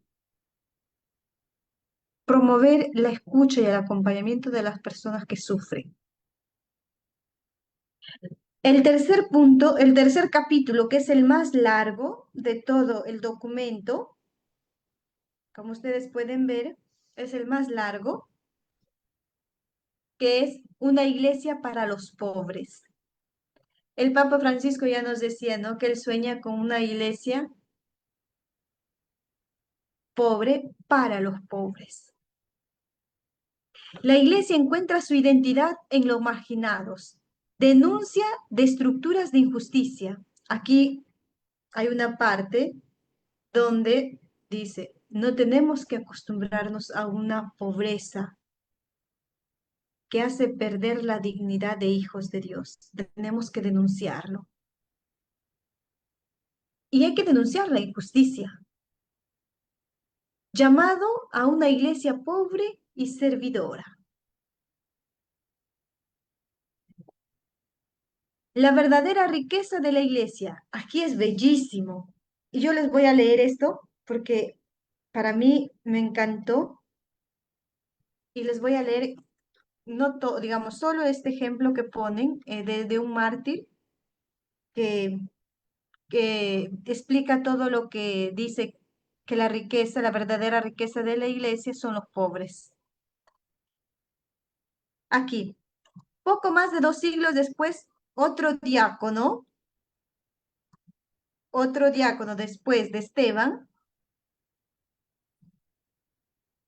Promover la escucha y el acompañamiento de las personas que sufren. El tercer punto, el tercer capítulo, que es el más largo de todo el documento, como ustedes pueden ver, es el más largo, que es una iglesia para los pobres. El Papa Francisco ya nos decía, ¿no?, que él sueña con una iglesia pobre para los pobres. La iglesia encuentra su identidad en los marginados, denuncia de estructuras de injusticia. Aquí hay una parte donde dice: no tenemos que acostumbrarnos a una pobreza que hace perder la dignidad de hijos de Dios. Tenemos que denunciarlo. Y hay que denunciar la injusticia. Llamado a una iglesia pobre y servidora. La verdadera riqueza de la iglesia. Aquí es bellísimo. Y yo les voy a leer esto porque para mí me encantó. Y les voy a leer, no digamos, solo este ejemplo que ponen de un mártir que, que explica todo lo que dice que la riqueza, la verdadera riqueza de la iglesia son los pobres. Aquí, poco más de 2 siglos después, otro diácono después de Esteban,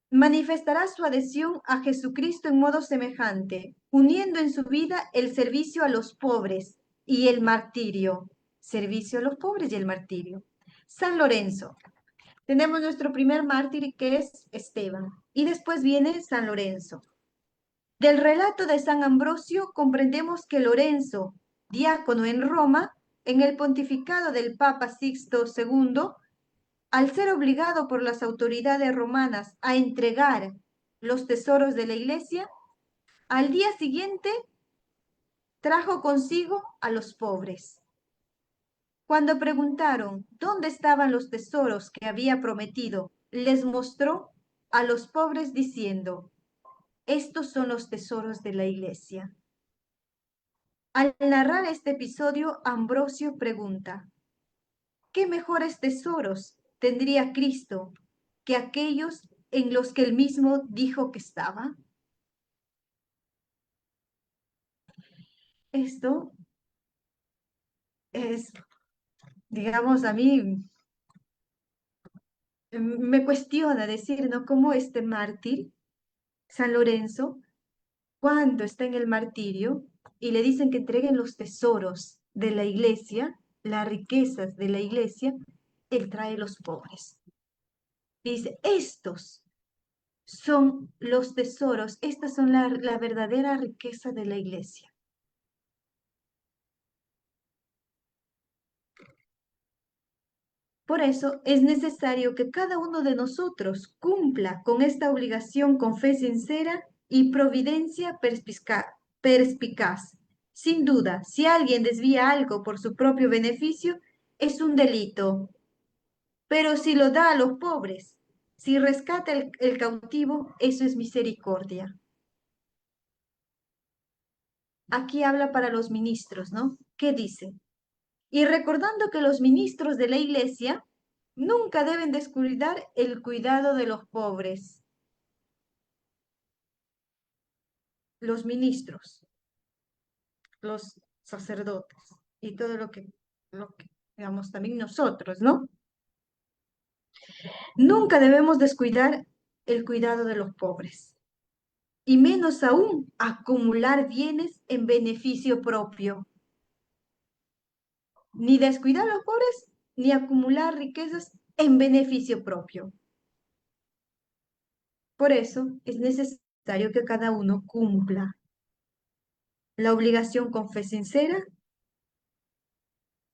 manifestará su adhesión a Jesucristo en modo semejante, uniendo en su vida el servicio a los pobres y el martirio. Servicio a los pobres y el martirio. San Lorenzo. Tenemos nuestro primer mártir, que es Esteban, y después viene San Lorenzo. Del relato de San Ambrosio comprendemos que Lorenzo, diácono en Roma, en el pontificado del Papa Sixto II, al ser obligado por las autoridades romanas a entregar los tesoros de la iglesia, al día siguiente trajo consigo a los pobres. Cuando preguntaron dónde estaban los tesoros que había prometido, les mostró a los pobres diciendo: estos son los tesoros de la iglesia. Al narrar este episodio, Ambrosio pregunta: ¿qué mejores tesoros tendría Cristo que aquellos en los que él mismo dijo que estaba? Esto es, digamos, a mí me cuestiona decir, ¿no?, cómo este mártir, San Lorenzo, cuando está en el martirio y le dicen que entreguen los tesoros de la iglesia, las riquezas de la iglesia, él trae los pobres. Y dice: estos son los tesoros, estas son la verdadera riqueza de la iglesia. Por eso es necesario que cada uno de nosotros cumpla con esta obligación con fe sincera y providencia perspicaz. Sin duda, si alguien desvía algo por su propio beneficio, es un delito. Pero si lo da a los pobres, si rescata el cautivo, eso es misericordia. Aquí habla para los ministros, ¿no? ¿Qué dice? Y recordando que los ministros de la iglesia nunca deben descuidar el cuidado de los pobres. los ministros, los sacerdotes y todo lo que, digamos, también nosotros, ¿no? Nunca debemos descuidar el cuidado de los pobres y menos aún acumular bienes en beneficio propio. Ni descuidar a los pobres, ni acumular riquezas en beneficio propio. Por eso es necesario que cada uno cumpla la obligación con fe sincera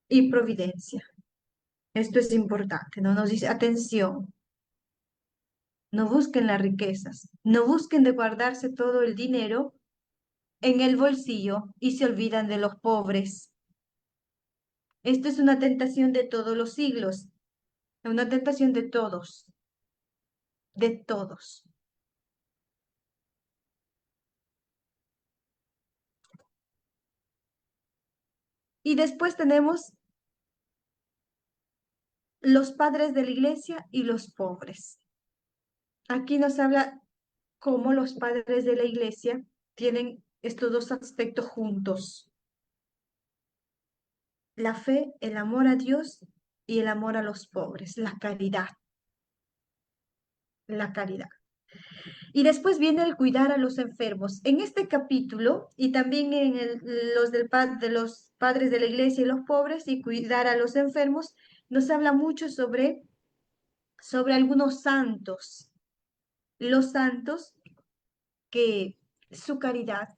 y providencia. Esto es importante, ¿no? Nos dice, atención, no busquen las riquezas, no busquen de guardarse todo el dinero en el bolsillo y se olvidan de los pobres. Esto es una tentación de todos los siglos, una tentación de todos, de todos. Y después tenemos los padres de la iglesia y los pobres. Aquí nos habla cómo los padres de la iglesia tienen estos dos aspectos juntos: la fe, el amor a Dios y el amor a los pobres, la caridad, la caridad. Y después viene el cuidar a los enfermos. En este capítulo y también en de los padres de la iglesia y los pobres y cuidar a los enfermos, nos habla mucho sobre algunos santos. Los santos que su caridad,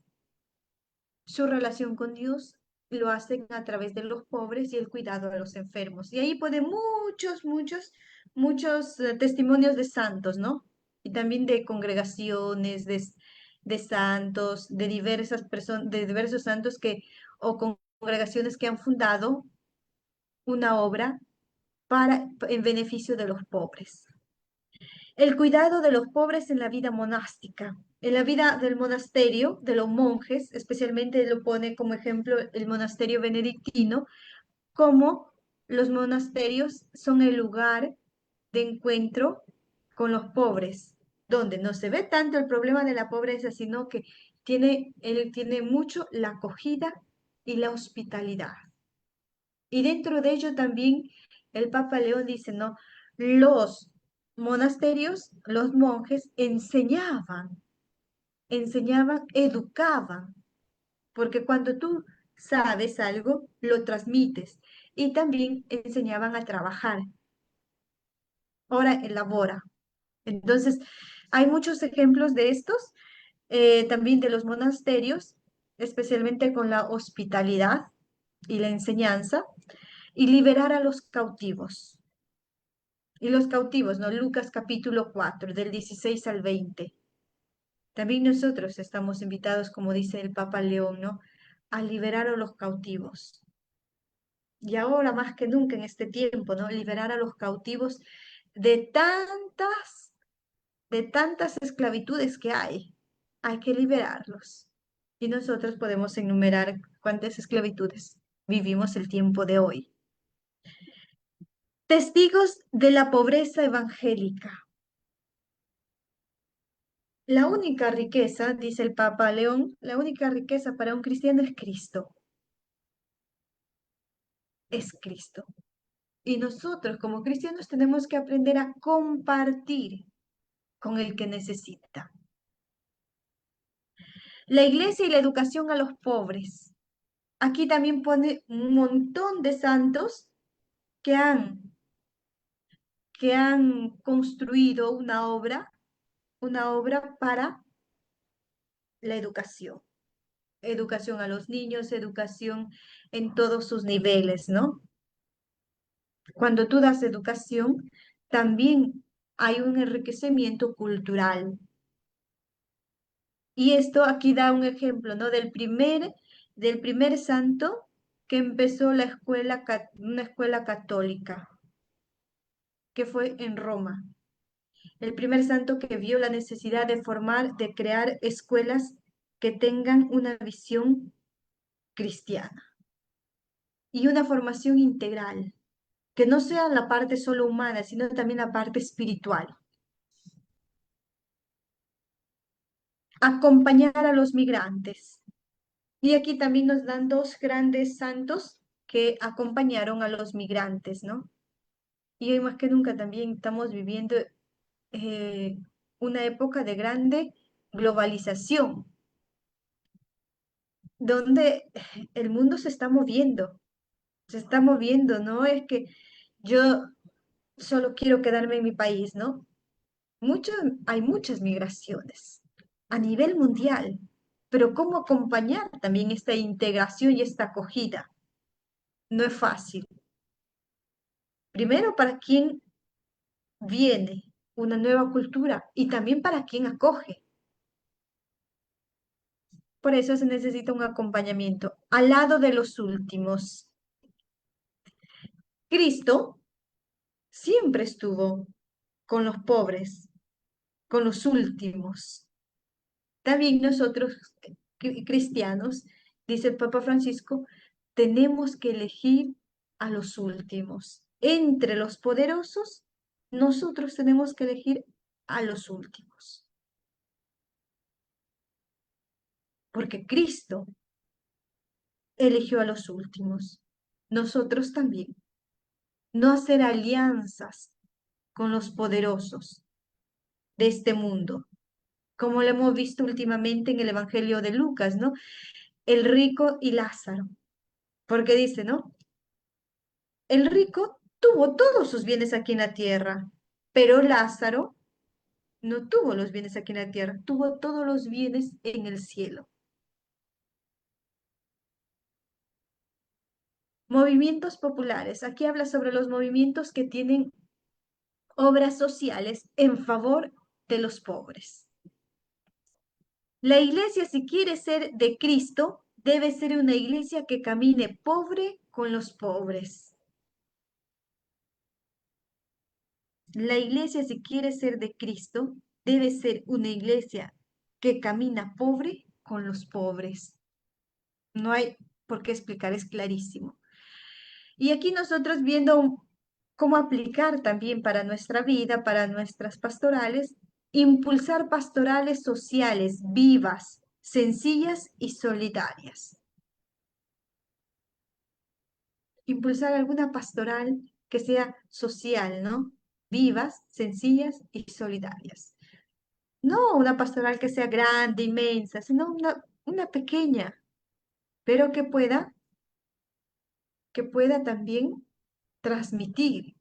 su relación con Dios lo hacen a través de los pobres y el cuidado de los enfermos. Y ahí pone muchos testimonios de santos, ¿no? Y también de congregaciones, de santos, de diversas personas, de diversos santos congregaciones que han fundado una obra en beneficio de los pobres. El cuidado de los pobres en la vida monástica. En la vida del monasterio, de los monjes, especialmente lo pone como ejemplo el monasterio benedictino, como los monasterios son el lugar de encuentro con los pobres, donde no se ve tanto el problema de la pobreza, sino que él tiene mucho la acogida y la hospitalidad. Y dentro de ello también el Papa León dice, ¿no? Los monasterios, los monjes enseñaban, educaban, porque cuando tú sabes algo, lo transmites. Y también enseñaban a trabajar. Ahora elabora. Entonces, hay muchos ejemplos de estos, también de los monasterios, especialmente con la hospitalidad y la enseñanza, y liberar a los cautivos. Y los cautivos, ¿no? Lucas capítulo 4, del 16 al 20. También nosotros estamos invitados, como dice el Papa León, ¿no? A liberar a los cautivos. Y ahora más que nunca en este tiempo, ¿no? Liberar a los cautivos de tantas esclavitudes que hay. Hay que liberarlos. Y nosotros podemos enumerar cuántas esclavitudes vivimos el tiempo de hoy. Testigos de la pobreza evangélica. La única riqueza, dice el Papa León, la única riqueza para un cristiano es Cristo. Es Cristo. Y nosotros como cristianos tenemos que aprender a compartir con el que necesita. La iglesia y la educación a los pobres. Aquí también pone un montón de santos que han construido una obra para la educación. Educación a los niños, educación en todos sus niveles, ¿no? Cuando tú das educación, también hay un enriquecimiento cultural. Y esto aquí da un ejemplo, ¿no? Del primer santo que empezó una escuela católica, que fue en Roma. El primer santo que vio la necesidad de crear escuelas que tengan una visión cristiana y una formación integral, que no sea la parte solo humana, sino también la parte espiritual. acompañar a los migrantes. Y aquí también nos dan dos grandes santos que acompañaron a los migrantes, ¿no? Y hoy más que nunca también estamos viviendo eh, una época de grande globalización, donde el mundo se está moviendo, no es que yo solo quiero quedarme en mi país, ¿no? Mucho, hay muchas migraciones a nivel mundial, pero ¿cómo acompañar también esta integración y esta acogida? No es fácil. Primero, para quien viene una nueva cultura y también para quien acoge. Por eso se necesita un acompañamiento al lado de los últimos. Cristo siempre estuvo con los pobres, con los últimos. También nosotros, cristianos, dice el Papa Francisco, tenemos que elegir a los últimos. Entre los poderosos, nosotros tenemos que elegir a los últimos. Porque Cristo eligió a los últimos. Nosotros también. No hacer alianzas con los poderosos de este mundo, como lo hemos visto últimamente en el Evangelio de Lucas, ¿no? El rico y Lázaro, porque dice, ¿no? El rico tuvo todos sus bienes aquí en la tierra, pero Lázaro no tuvo los bienes aquí en la tierra, tuvo todos los bienes en el cielo. Movimientos populares. Aquí habla sobre los movimientos que tienen obras sociales en favor de los pobres. La iglesia, si quiere ser de Cristo, debe ser una iglesia que camine pobre con los pobres. La iglesia, si quiere ser de Cristo, debe ser una iglesia que camina pobre con los pobres. No hay por qué explicar, es clarísimo. Y aquí nosotros viendo cómo aplicar también para nuestra vida, para nuestras pastorales, impulsar pastorales sociales vivas, sencillas y solidarias. Impulsar alguna pastoral que sea social, ¿no? Vivas, sencillas y solidarias. No una pastoral que sea grande, inmensa, sino una pequeña, pero que pueda también transmitir,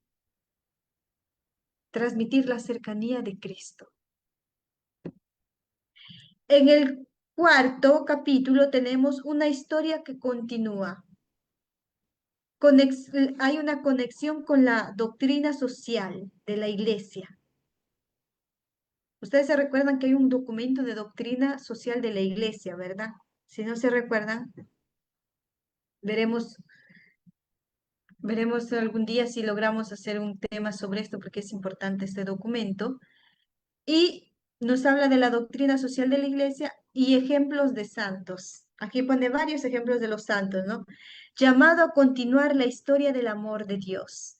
transmitir la cercanía de Cristo. En el cuarto capítulo tenemos una historia que continúa. Hay una conexión con la doctrina social de la iglesia. Ustedes se recuerdan que hay un documento de doctrina social de la iglesia, ¿verdad? Si no se recuerdan, veremos, veremos algún día si logramos hacer un tema sobre esto, porque es importante este documento. Y nos habla de la doctrina social de la iglesia y ejemplos de santos. Aquí pone varios ejemplos de los santos, ¿no? Llamado a continuar la historia del amor de Dios.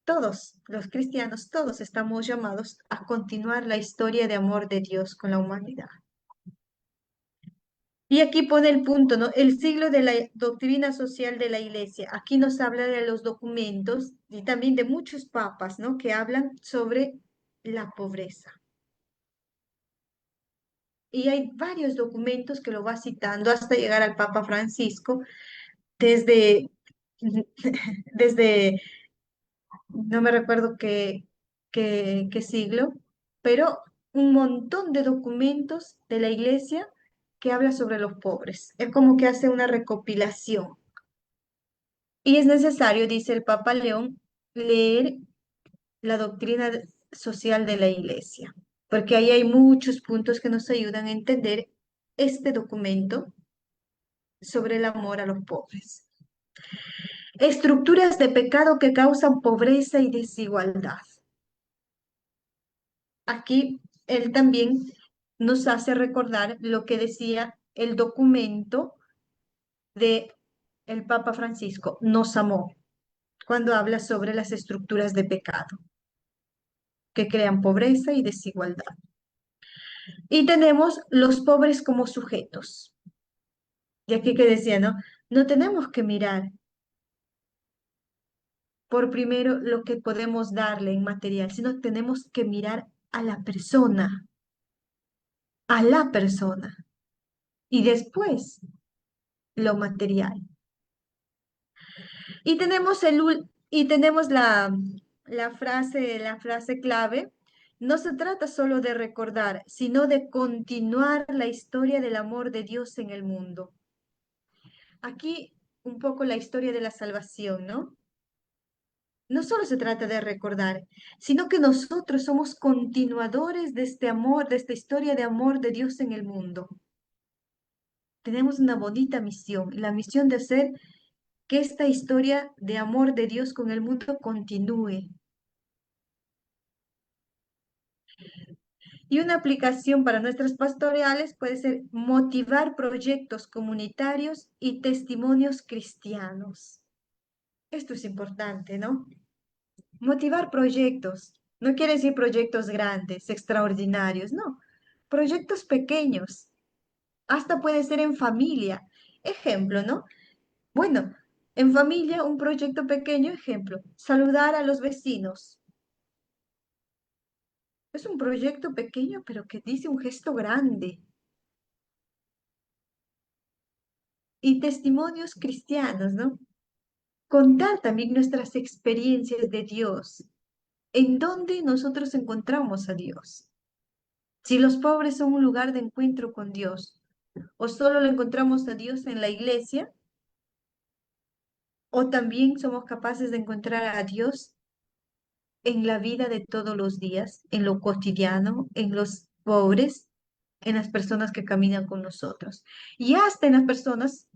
Todos los cristianos, todos estamos llamados a continuar la historia de amor de Dios con la humanidad. Y aquí pone el punto, ¿no? El siglo de la doctrina social de la iglesia. Aquí nos habla de los documentos y también de muchos papas, ¿no? Que hablan sobre la pobreza. Y hay varios documentos que lo va citando hasta llegar al Papa Francisco, desde, desde no me recuerdo qué siglo, pero un montón de documentos de la iglesia que habla sobre los pobres. Es como que hace una recopilación. Y es necesario, dice el Papa León, leer la doctrina social de la iglesia, porque ahí hay muchos puntos que nos ayudan a entender este documento sobre el amor a los pobres. Estructuras de pecado que causan pobreza y desigualdad. Aquí él también nos hace recordar lo que decía el documento de el Papa Francisco, Nos amó, cuando habla sobre las estructuras de pecado que crean pobreza y desigualdad. Y tenemos los pobres como sujetos. Y aquí que decía, ¿no? No tenemos que mirar por primero lo que podemos darle en material, sino tenemos que mirar a la persona, y después lo material. Y tenemos la frase clave. No se trata solo de recordar, sino de continuar la historia del amor de Dios en el mundo. Aquí un poco la historia de la salvación, ¿no? No solo se trata de recordar, sino que nosotros somos continuadores de este amor, de esta historia de amor de Dios en el mundo. Tenemos una bonita misión, la misión de hacer que esta historia de amor de Dios con el mundo continúe. Y una aplicación para nuestras pastorales puede ser motivar proyectos comunitarios y testimonios cristianos. Esto es importante, ¿no? Motivar proyectos. No quiere decir proyectos grandes, extraordinarios, no. Proyectos pequeños. Hasta puede ser en familia. Ejemplo, ¿no? Bueno, en familia, un proyecto pequeño, ejemplo, saludar a los vecinos. Es un proyecto pequeño, pero que dice un gesto grande. Y testimonios cristianos, ¿no? Contar también nuestras experiencias de Dios, en dónde nosotros encontramos a Dios. Si los pobres son un lugar de encuentro con Dios, o solo lo encontramos a Dios en la iglesia, o también somos capaces de encontrar a Dios en la vida de todos los días, en lo cotidiano, en los pobres, en las personas que caminan con nosotros, y hasta en las personas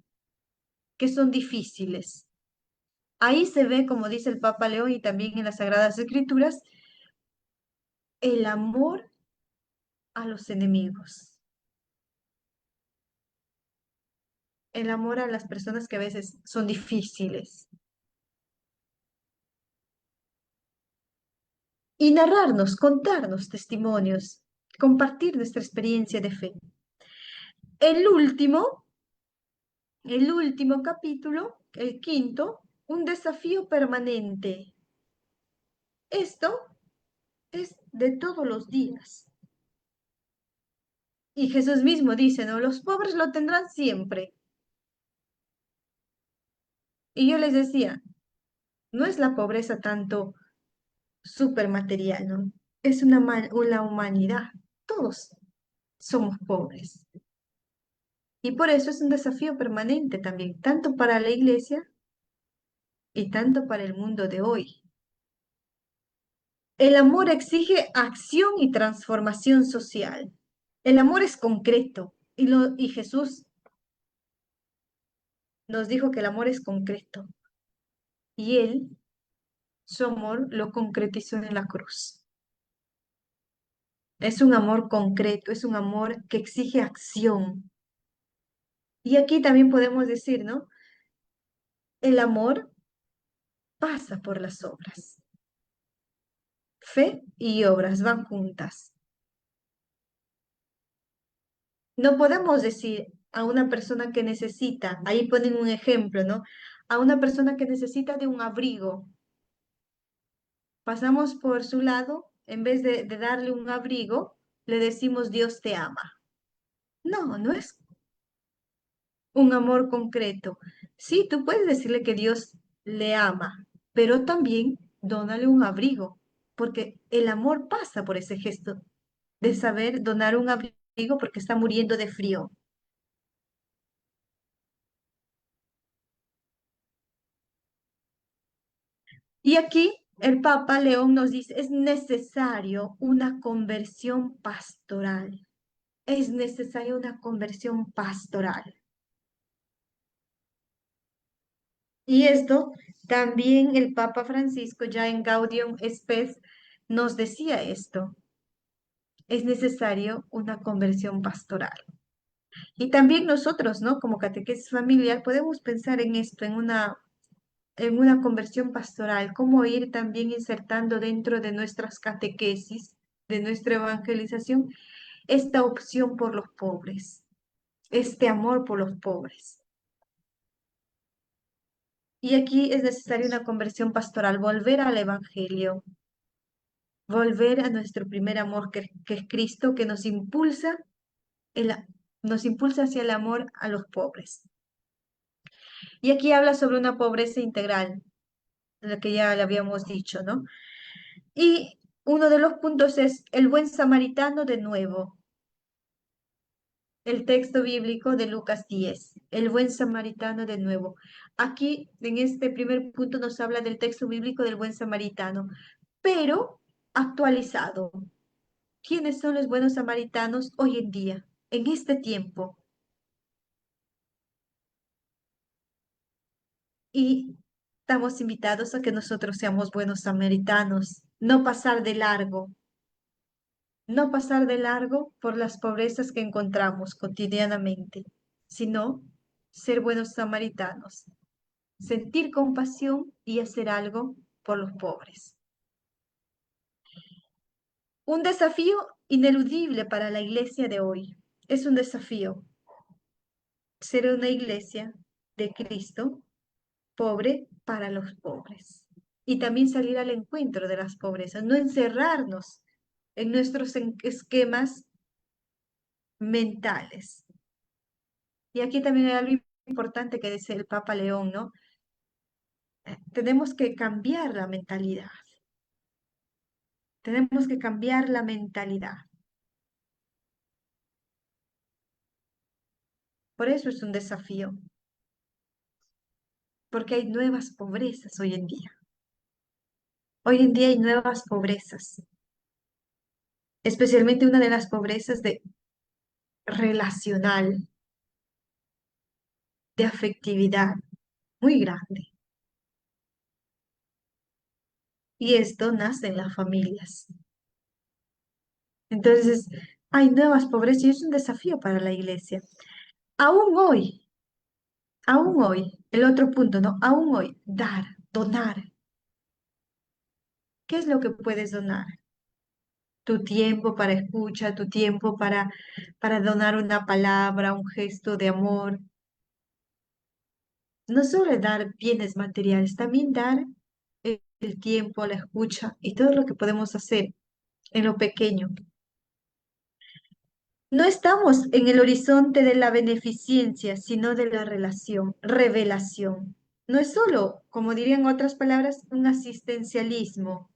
que son difíciles. Ahí se ve, como dice el Papa León y también en las Sagradas Escrituras, el amor a los enemigos, el amor a las personas que a veces son difíciles. Y narrarnos, contarnos testimonios, compartir nuestra experiencia de fe. El último, el último capítulo, el quinto, un desafío permanente. Esto es de todos los días. Y Jesús mismo dice, ¿no? Los pobres lo tendrán siempre. Y yo les decía, no es la pobreza tanto supermaterial, ¿no? Es una humanidad. Todos somos pobres. Y por eso es un desafío permanente también, tanto para la iglesia y tanto para el mundo de hoy. El amor exige acción y transformación social. El amor es concreto y Jesús nos dijo que el amor es concreto y Él, su amor, lo concretizó en la cruz. Es un amor concreto, es un amor que exige acción. Y aquí también podemos decir, ¿no? El amor pasa por las obras. Fe y obras van juntas. No podemos decir a una persona que necesita, ahí ponen un ejemplo, ¿no? A una persona que necesita de un abrigo, pasamos por su lado, en vez de darle un abrigo, le decimos Dios te ama. No, no es un amor concreto. Sí, tú puedes decirle que Dios le ama, pero también dónale un abrigo, porque el amor pasa por ese gesto de saber donar un abrigo porque está muriendo de frío. Y aquí el Papa León nos dice, es necesario una conversión pastoral. Es necesaria una conversión pastoral. Y esto también el Papa Francisco ya en Gaudium Spes nos decía esto. Es necesario una conversión pastoral. Y también nosotros, ¿no? Como catequesis familiar, podemos pensar en esto, en una conversión pastoral, cómo ir también insertando dentro de nuestras catequesis, de nuestra evangelización, esta opción por los pobres, este amor por los pobres. Y aquí es necesaria una conversión pastoral, volver al Evangelio, volver a nuestro primer amor que es Cristo, que el- nos impulsa hacia el amor a los pobres. Y aquí habla sobre una pobreza integral, de la que ya le habíamos dicho, ¿no? Y uno de los puntos es el buen samaritano de nuevo. El texto bíblico de Lucas 10, el buen samaritano de nuevo. Aquí, en este primer punto, nos habla del texto bíblico del buen samaritano, pero actualizado. ¿Quiénes son los buenos samaritanos hoy en día, en este tiempo? Y estamos invitados a que nosotros seamos buenos samaritanos, no pasar de largo, no pasar de largo por las pobrezas que encontramos cotidianamente, sino ser buenos samaritanos, sentir compasión y hacer algo por los pobres. Un desafío ineludible para la iglesia de hoy. Es un desafío ser una iglesia de Cristo, pobre para los pobres. Y también salir al encuentro de las pobrezas, no encerrarnos en nuestros esquemas mentales. Y aquí también hay algo importante que dice el Papa León, ¿no? Tenemos que cambiar la mentalidad. Tenemos que cambiar la mentalidad. Por eso es un desafío, porque hay nuevas pobrezas hoy en día. Hoy en día hay nuevas pobrezas, especialmente una de las pobrezas de relacional, de afectividad, muy grande. Y esto nace en las familias. Entonces, hay nuevas pobrezas y es un desafío para la iglesia. Aún hoy, el otro punto, ¿no? Aún hoy, dar, donar. ¿Qué es lo que puedes donar? Tu tiempo para escucha, tu tiempo para donar una palabra, un gesto de amor. No solo dar bienes materiales, también dar el tiempo, la escucha y todo lo que podemos hacer en lo pequeño. No estamos en el horizonte de la beneficencia, sino de la relación, revelación. No es solo, como dirían otras palabras, un asistencialismo,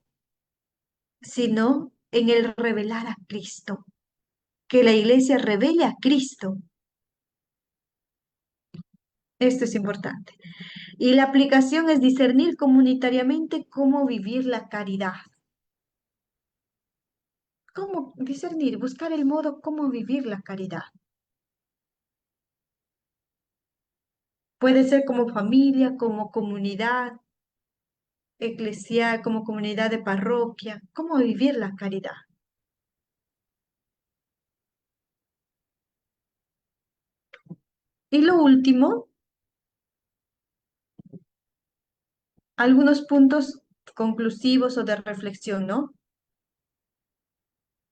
sino en el revelar a Cristo, que la iglesia revele a Cristo. Esto es importante. Y la aplicación es discernir comunitariamente cómo vivir la caridad. ¿Cómo discernir? Buscar el modo cómo vivir la caridad. Puede ser como familia, como comunidad eclesial, como comunidad de parroquia. ¿Cómo vivir la caridad? Y lo último, algunos puntos conclusivos o de reflexión, ¿no?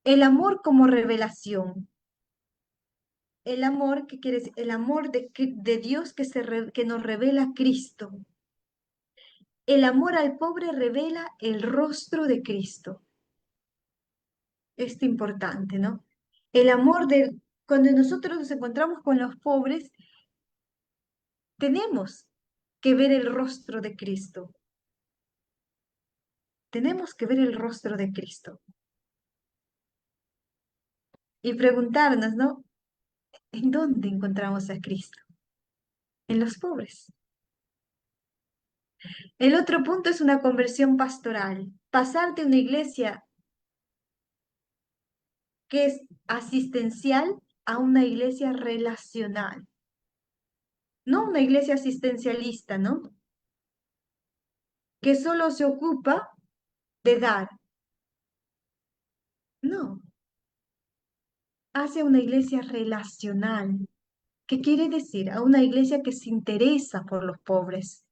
El amor como revelación. El amor, ¿qué quiere decir? El amor de Dios que nos revela a Cristo. El amor al pobre revela el rostro de Cristo. Esto es importante, ¿no? El amor de, cuando nosotros nos encontramos con los pobres, tenemos que ver el rostro de Cristo. Tenemos que ver el rostro de Cristo. Y preguntarnos, ¿no? ¿En dónde encontramos a Cristo? En los pobres. El otro punto es una conversión pastoral. Pasar de una iglesia que es asistencial a una iglesia relacional. No una iglesia asistencialista, ¿no? Que solo se ocupa de dar. No, hace una iglesia relacional. ¿Qué quiere decir? A una iglesia que se interesa por los pobres,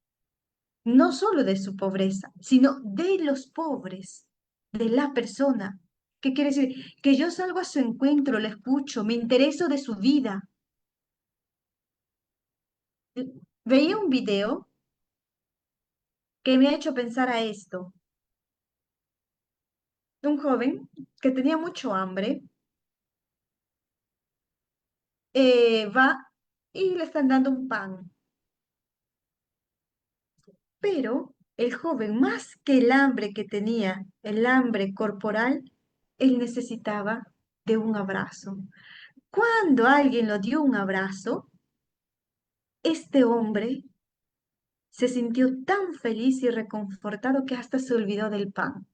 no solo de su pobreza, sino de los pobres, de la persona. ¿Qué quiere decir? Que yo salgo a su encuentro, le escucho, me intereso de su vida. Veía un video que me ha hecho pensar a esto. De un joven que tenía mucho hambre, va y le están dando un pan. Pero el joven, más que el hambre que tenía, el hambre corporal, él necesitaba de un abrazo. Cuando alguien lo dio un abrazo, este hombre se sintió tan feliz y reconfortado que hasta se olvidó del pan.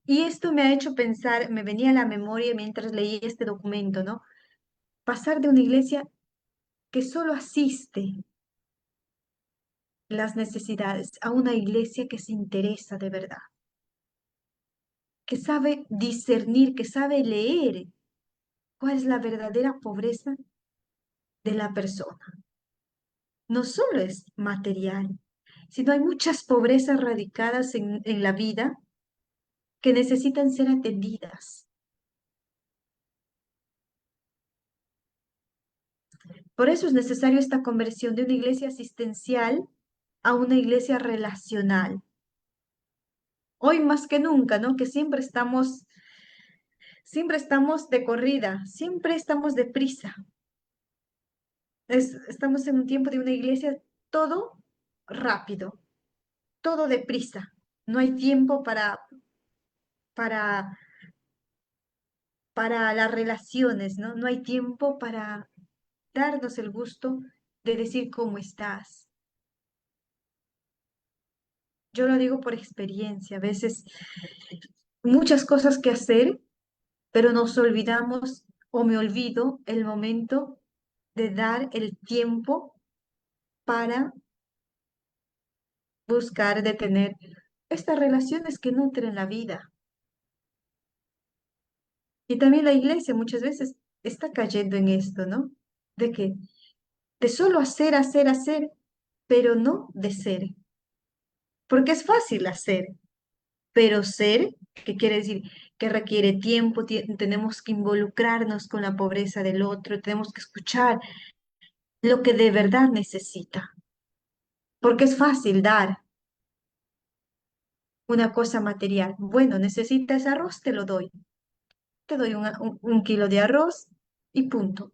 Y esto me ha hecho pensar, me venía a la memoria mientras leí este documento, ¿no? Pasar de una iglesia que solo asiste las necesidades a una iglesia que se interesa de verdad, que sabe discernir, que sabe leer cuál es la verdadera pobreza de la persona. No solo es material, sino hay muchas pobrezas radicadas en la vida que necesitan ser atendidas. Por eso es necesario esta conversión de una iglesia asistencial a una iglesia relacional. Hoy más que nunca, ¿no? Que siempre estamos de corrida, siempre estamos deprisa. Estamos en un tiempo de una iglesia todo rápido, todo deprisa. No hay tiempo para, para las relaciones, ¿no? No hay tiempo para darnos el gusto de decir cómo estás. Yo lo digo por experiencia, a veces muchas cosas que hacer, pero nos olvidamos o me olvido el momento de dar el tiempo para buscar, de tener estas relaciones que nutren la vida. Y también la iglesia muchas veces está cayendo en esto, ¿no? De que, de solo hacer, hacer, hacer, pero no de ser. Porque es fácil hacer, pero ser, ¿qué quiere decir? Que requiere tiempo, tenemos que involucrarnos con la pobreza del otro, tenemos que escuchar lo que de verdad necesita. Porque es fácil dar una cosa material. Bueno, necesitas arroz, te lo doy. Te doy un kilo de arroz y punto.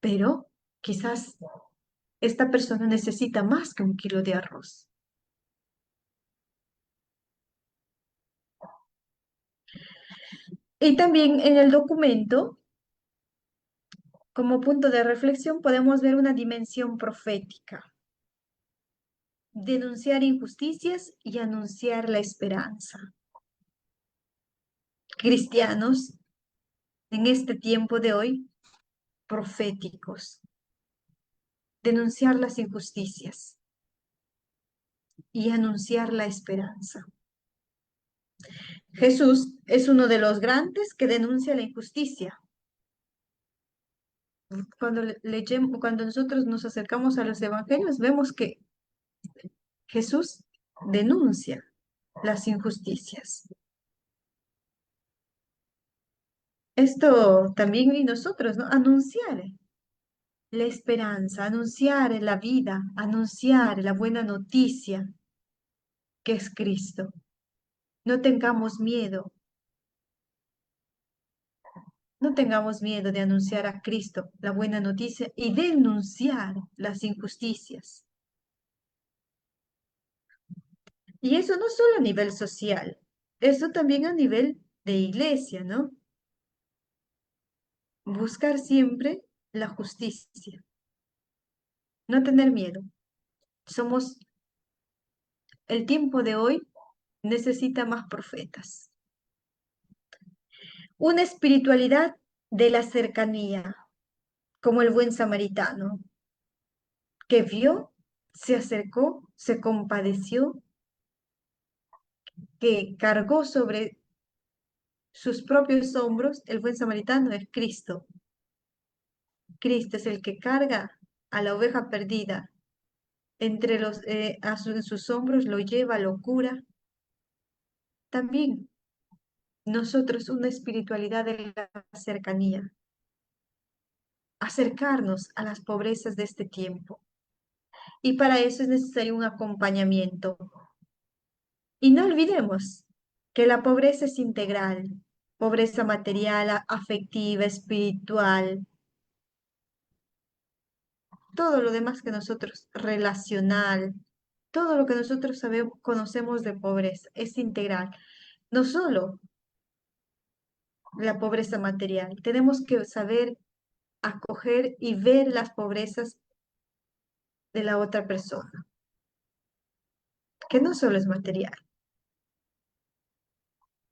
Pero quizás esta persona necesita más que un kilo de arroz. Y también en el documento, como punto de reflexión, podemos ver una dimensión profética, denunciar injusticias y anunciar la esperanza. Cristianos, en este tiempo de hoy, proféticos, denunciar las injusticias y anunciar la esperanza. Jesús es uno de los grandes que denuncia la injusticia. Cuando nosotros nos acercamos a los evangelios, vemos que Jesús denuncia las injusticias. Esto también y nosotros, ¿no? Anunciar la esperanza, anunciar la vida, anunciar la buena noticia que es Cristo. No tengamos miedo, no tengamos miedo de anunciar a Cristo la buena noticia y denunciar las injusticias. Y eso no solo a nivel social, eso también a nivel de iglesia, ¿no? Buscar siempre la justicia, no tener miedo. Somos, el tiempo de hoy necesita más profetas. Una espiritualidad de la cercanía, como el buen samaritano, que vio, se acercó, se compadeció, que cargó sobre sus propios hombros. El buen samaritano es Cristo. Cristo es el que carga a la oveja perdida en sus hombros, lo lleva, lo cura. También nosotros una espiritualidad de la cercanía, acercarnos a las pobrezas de este tiempo. Y para eso es necesario un acompañamiento. Y no olvidemos que la pobreza es integral, pobreza material, afectiva, espiritual, todo lo demás que nosotros, relacional, todo lo que nosotros sabemos, conocemos de pobreza es integral. No solo la pobreza material, tenemos que saber acoger y ver las pobrezas de la otra persona, que no solo es material,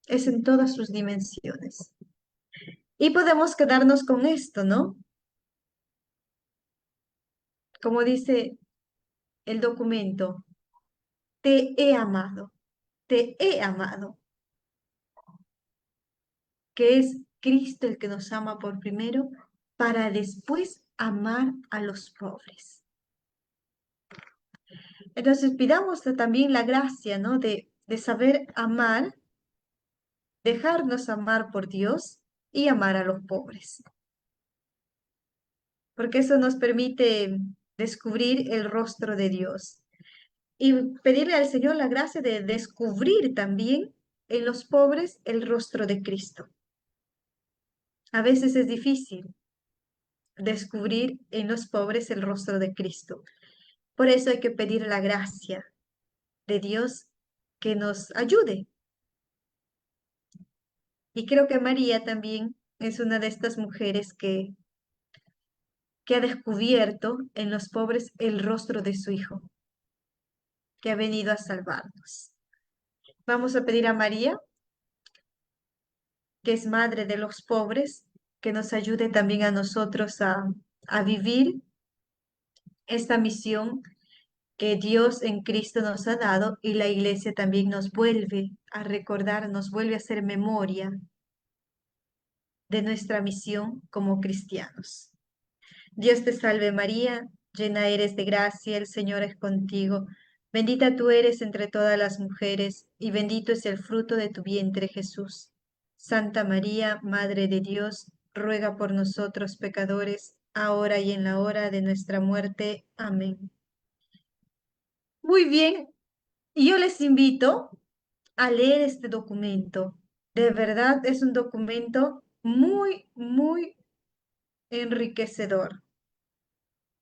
es en todas sus dimensiones. Y podemos quedarnos con esto, ¿no? Como dice el documento, te he amado, que es Cristo el que nos ama por primero, para después amar a los pobres. Entonces pidamos también la gracia, ¿no? De saber amar, dejarnos amar por Dios y amar a los pobres, porque eso nos permite descubrir el rostro de Dios y pedirle al Señor la gracia de descubrir también en los pobres el rostro de Cristo. A veces es difícil descubrir en los pobres el rostro de Cristo. Por eso hay que pedir la gracia de Dios que nos ayude. Y creo que María también es una de estas mujeres que ha descubierto en los pobres el rostro de su Hijo, que ha venido a salvarnos. Vamos a pedir a María, que es madre de los pobres, que nos ayude también a nosotros a vivir esta misión que Dios en Cristo nos ha dado y la iglesia también nos vuelve a recordar, nos vuelve a hacer memoria de nuestra misión como cristianos. Dios te salve María, llena eres de gracia, el Señor es contigo. Bendita tú eres entre todas las mujeres, y bendito es el fruto de tu vientre Jesús. Santa María, Madre de Dios, ruega por nosotros pecadores, ahora y en la hora de nuestra muerte. Amén. Muy bien, y yo les invito a leer este documento. De verdad es un documento muy, muy enriquecedor,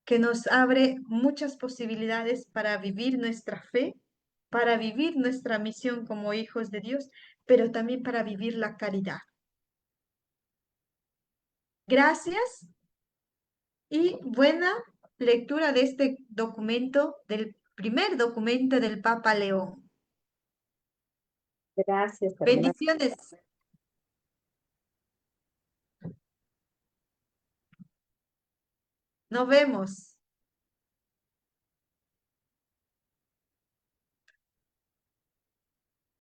que nos abre muchas posibilidades para vivir nuestra fe, para vivir nuestra misión como hijos de Dios, pero también para vivir la caridad. Gracias y buena lectura de este documento, del primer documento del Papa León. Gracias, hermana. Bendiciones. Nos vemos.